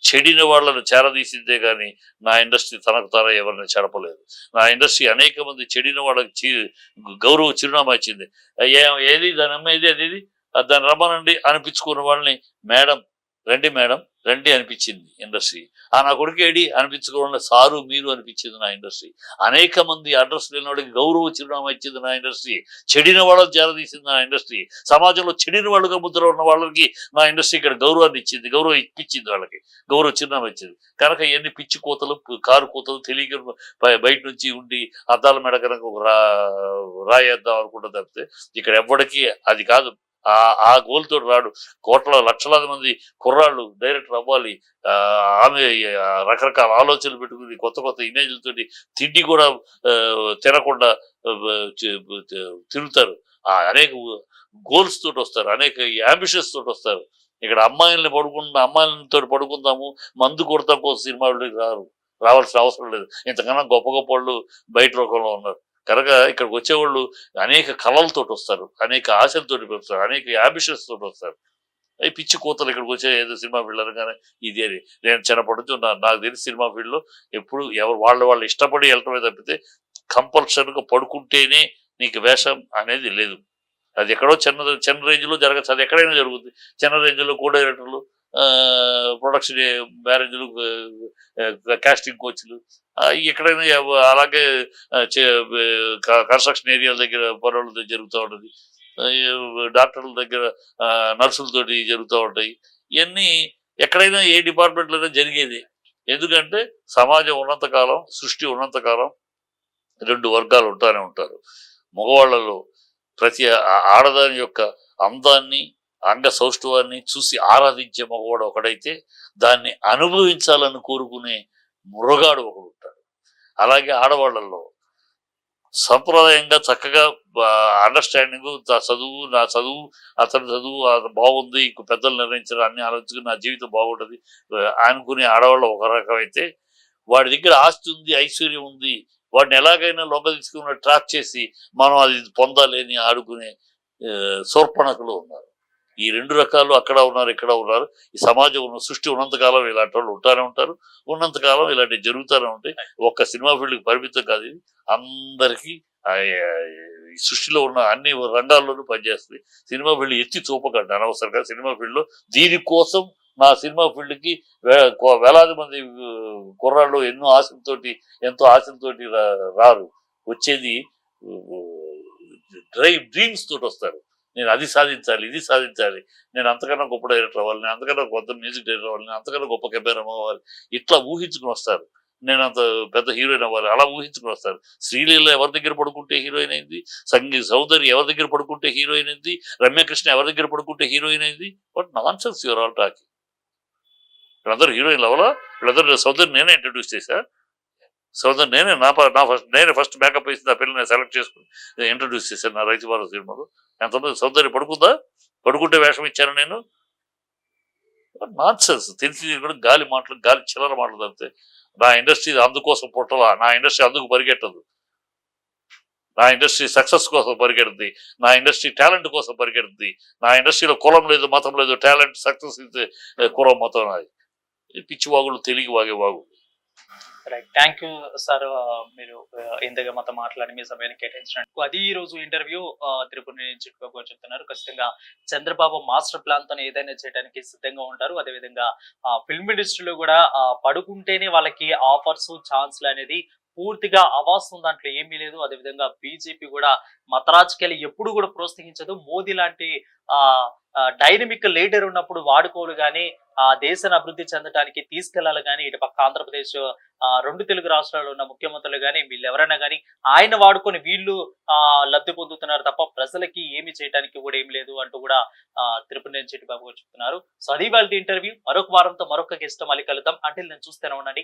చెడిన వాళ్ళను చేరదీసిందే కానీ నా ఇండస్ట్రీ తనకు తానే ఎవరిని చెడపలేదు. నా ఇండస్ట్రీ అనేక మంది చెడిన వాళ్ళకి గౌరవ చిరునామా ఇచ్చింది. ఏది దాని అమ్మేది అది దాన్ని రమ్మనండి అనిపించుకున్న వాళ్ళని మేడం రండి అనిపించింది ఇండస్ట్రీ. నా కొడుకు ఏడి అనిపించుకోవడం సారు మీరు అనిపించింది నా ఇండస్ట్రీ. అనేక మంది అడ్రస్ లేని వాళ్ళకి గౌరవ చిరునామా ఇచ్చింది నా ఇండస్ట్రీ. చెడిన వాళ్ళని చేరదీసింది నా ఇండస్ట్రీ. సమాజంలో చెడిన వాళ్ళుగా ముద్ర ఉన్న వాళ్ళకి నా ఇండస్ట్రీ ఇక్కడ గౌరవాన్ని ఇచ్చింది, గౌరవం ఇప్పించింది, వాళ్ళకి గౌరవ చిరునామా ఇచ్చింది. కనుక ఇవన్నీ పిచ్చి కోతలు, కారు కోతలు తెలియక బయట నుంచి ఉండి అద్దాల మెడ కనుక ఒక రాయేద్దాం అనుకుంటా తప్పితే ఇక్కడ ఎవ్వడికి అది కాదు. ఆ గోల్ తోటి రాడు. లక్షలాది మంది కుర్రాళ్ళు డైరెక్టర్ అవ్వాలి. ఆమె రకరకాల ఆలోచనలు పెట్టుకుని కొత్త ఇమేజ్లతోటి తిండి కూడా తినకుండా తిరుగుతారు. అనేక గోల్స్ తోటి వస్తారు, అనేక అంబిషన్స్ తోటి వస్తారు. ఇక్కడ అమ్మాయిలతో పడుకుందాము, మందు కొడతాం కోసం సినిమా రావాల్సిన అవసరం లేదు. ఇంతకన్నా గొప్ప వాళ్ళు బయట లోకంలో ఉన్నారు. కనుక ఇక్కడికి వచ్చేవాళ్ళు అనేక కళలతోటి వస్తారు, అనేక ఆశలతోటి వస్తారు, అనేక అంబిషన్స్ తోటి వస్తారు. అవి పిచ్చి కూతలు ఇక్కడికి వచ్చే ఏదో సినిమా ఫీల్డ్ అనగానే ఇది అని. నేను చిన్నప్పటి నుంచి నాకు తెలిసి సినిమా ఫీల్డ్లో ఎప్పుడు ఎవరు వాళ్ళు ఇష్టపడి వెళ్ళటమే తప్పితే కంపల్సరీగా పడుకుంటేనే నీకు వేషం అనేది లేదు. అది ఎక్కడో చిన్న రేంజ్లో జరగచ్చు. అది ఎక్కడైనా జరుగుతుంది. చిన్న రేంజ్లో కో డైరెక్టర్లు, ప్రొడక్షన్ మ్యారేజ్లు, కాస్టింగ్ కోచ్లు, ఎక్కడైనా అలాగే కన్స్ట్రక్షన్ ఏరియాల దగ్గర పనులు జరుగుతూ ఉంటుంది. డాక్టర్ల దగ్గర నర్సులతోటి జరుగుతూ ఉంటాయి. ఇవన్నీ ఎక్కడైనా ఏ డిపార్ట్మెంట్లోనే జరిగేది. ఎందుకంటే సమాజం ఉన్నంతకాలం, సృష్టి ఉన్నంతకాలం రెండు వర్గాలు ఉంటానే ఉంటారు. మగవాళ్లలో ప్రతి ఆడదాని యొక్క అందాన్ని, అంగ సౌష్ఠవాన్ని చూసి ఆరాధించే మగవాడు ఒకడైతే దాన్ని అనుభవించాలని కోరుకునే మృగాడు ఒకడు ఉంటాడు. అలాగే ఆడవాళ్లలో సంప్రదాయంగా చక్కగా అండర్స్టాండింగ్, నా చదువు అతని చదువు బాగుంది, ఇంకో పెద్దలు నిర్ణయించారు అన్ని ఆలోచించుకుని నా జీవితం బాగుంటుంది అనుకునే ఆడవాళ్ళు ఒక రకం అయితే, వాడి దగ్గర ఆస్తి ఉంది, ఐశ్వర్యం ఉంది, వాడిని ఎలాగైనా లొంగ తీసుకుని ట్రాక్ చేసి మనం అది పొందాలి అని ఆడుకునే శూర్పణకులు ఉన్నారు. ఈ రెండు రకాలు అక్కడ ఉన్నారు, ఇక్కడ ఉన్నారు. ఈ సమాజం సృష్టి ఉన్నంతకాలం ఇలాంటి వాళ్ళు ఉంటానే ఉంటారు. ఉన్నంతకాలం ఇలాంటివి జరుగుతూనే ఉంటాయి. ఒక్క సినిమా ఫీల్డ్కి పరిమితం కాదు, ఇది అందరికీ ఈ సృష్టిలో ఉన్న అన్ని రంగాల్లోనూ పనిచేస్తుంది. సినిమా ఫీల్డ్ ఎత్తి చూపకండి అనవసరంగా. సినిమా ఫీల్డ్లో దీనికోసం నా సినిమా ఫీల్డ్కి వేలాది మంది కుర్రాళ్ళు ఎంతో ఆశలతోటి రారు. వచ్చేది డ్రీమ్స్ తోటి వస్తారు. నేను అది సాధించాలి, ఇది సాధించాలి, నేను అంతకన్నా గొప్ప డైరెక్టర్ అవ్వాలి, నేను అంతకన్నా కొత్త మ్యూజిక్ డైరెక్టర్ అవ్వాలి, నేను అంతకన్నా గొప్ప కెమెరా అవ్వాలి, ఇట్లా ఊహించుకుని వస్తారు. నేను అంత పెద్ద హీరోయిన్ అవ్వాలి, అలా ఊహించుకుని వస్తారు. శ్రీలీల ఎవరి దగ్గర పడుకుంటే హీరోయిన్ అయింది, సౌందర్య ఎవరి దగ్గర పడుకుంటే హీరోయిన్ అయింది, రమ్యకృష్ణ ఎవరి దగ్గర పడుకుంటే హీరోయిన్ అయింది. But non sense your all talking. వీళ్ళందరూ హీరోయిన్లు అవ్వాలా? వీళ్ళందరూ సౌందర్య నేనే ఇంట్రడ్యూస్ చేశా. సౌందర్య నేనే ఫస్ట్ మేకప్ వేసి నా పిల్లల్ని సెలెక్ట్ చేసుకుని ఇంట్రడ్యూస్ చేశాను నా రైతు భారత సినిమాలో. ఎంతమంది సౌందర్య పడుకుంటే వేషం ఇచ్చాను నేను? Non sense. తెలిసి కూడా గాలి చిల్లర మాటలు తప్పితే నా ఇండస్ట్రీ అందుకోసం పుట్టలా, నా ఇండస్ట్రీ అందుకు పరిగెట్టదు. నా ఇండస్ట్రీ సక్సెస్ కోసం పరిగెడుతుంది, నా ఇండస్ట్రీ టాలెంట్ కోసం పరిగెడుతుంది. నా ఇండస్ట్రీలో కులం లేదు, మతం లేదు, టాలెంట్ సక్సెస్ ఇస్తే కులం మతం నాది. పిచ్చి వాగులు, తెలిగి వాగే వాగులు. Right, thank you sir. మీరు ఇంతగా మాతో మాట్లాడి మీ సమయాన్ని కేటాయించినట్టు. అది ఈ రోజు ఇంటర్వ్యూ తిరుపతి నుంచి చెప్తున్నారు. ఖచ్చితంగా చంద్రబాబు మాస్టర్ ప్లాన్ తో ఏదైనా చేయడానికి సిద్ధంగా ఉంటారు. అదేవిధంగా ఫిల్మ్ ఇండస్ట్రీలో కూడా పడుకుంటేనే వాళ్ళకి ఆఫర్స్, ఛాన్స్లు అనేది పూర్తిగా అవాస్తవం, దాంట్లో ఏమీ లేదు. అదేవిధంగా బీజేపీ కూడా మత రాజకీయాలు ఎప్పుడు కూడా ప్రోత్సహించదు. మోదీ లాంటి డైనమిక్ లీడర్ ఉన్నప్పుడు వాడుకోలు కానీ ఆ దేశాన్ని అభివృద్ధి చెందడానికి తీసుకెళ్లాలి కానీ ఇటు పక్క ఆంధ్రప్రదేశ్ రెండు తెలుగు రాష్ట్రాల్లో ఉన్న ముఖ్యమంత్రులు కానీ వీళ్ళు ఎవరైనా కానీ ఆయన వాడుకొని వీళ్ళు లబ్ధి పొందుతున్నారు తప్ప ప్రజలకి ఏమి చేయడానికి కూడా ఏం లేదు అంటూ కూడా తిరుపతి చిట్టిబాబు గారు చెప్తున్నారు. సో అది వాళ్ళ ఇంటర్వ్యూ. మరొక వారంతో మరొక గెస్ట్ మళ్ళీ కలుద్దాం. అంటే నేను చూస్తూనే ఉండండి.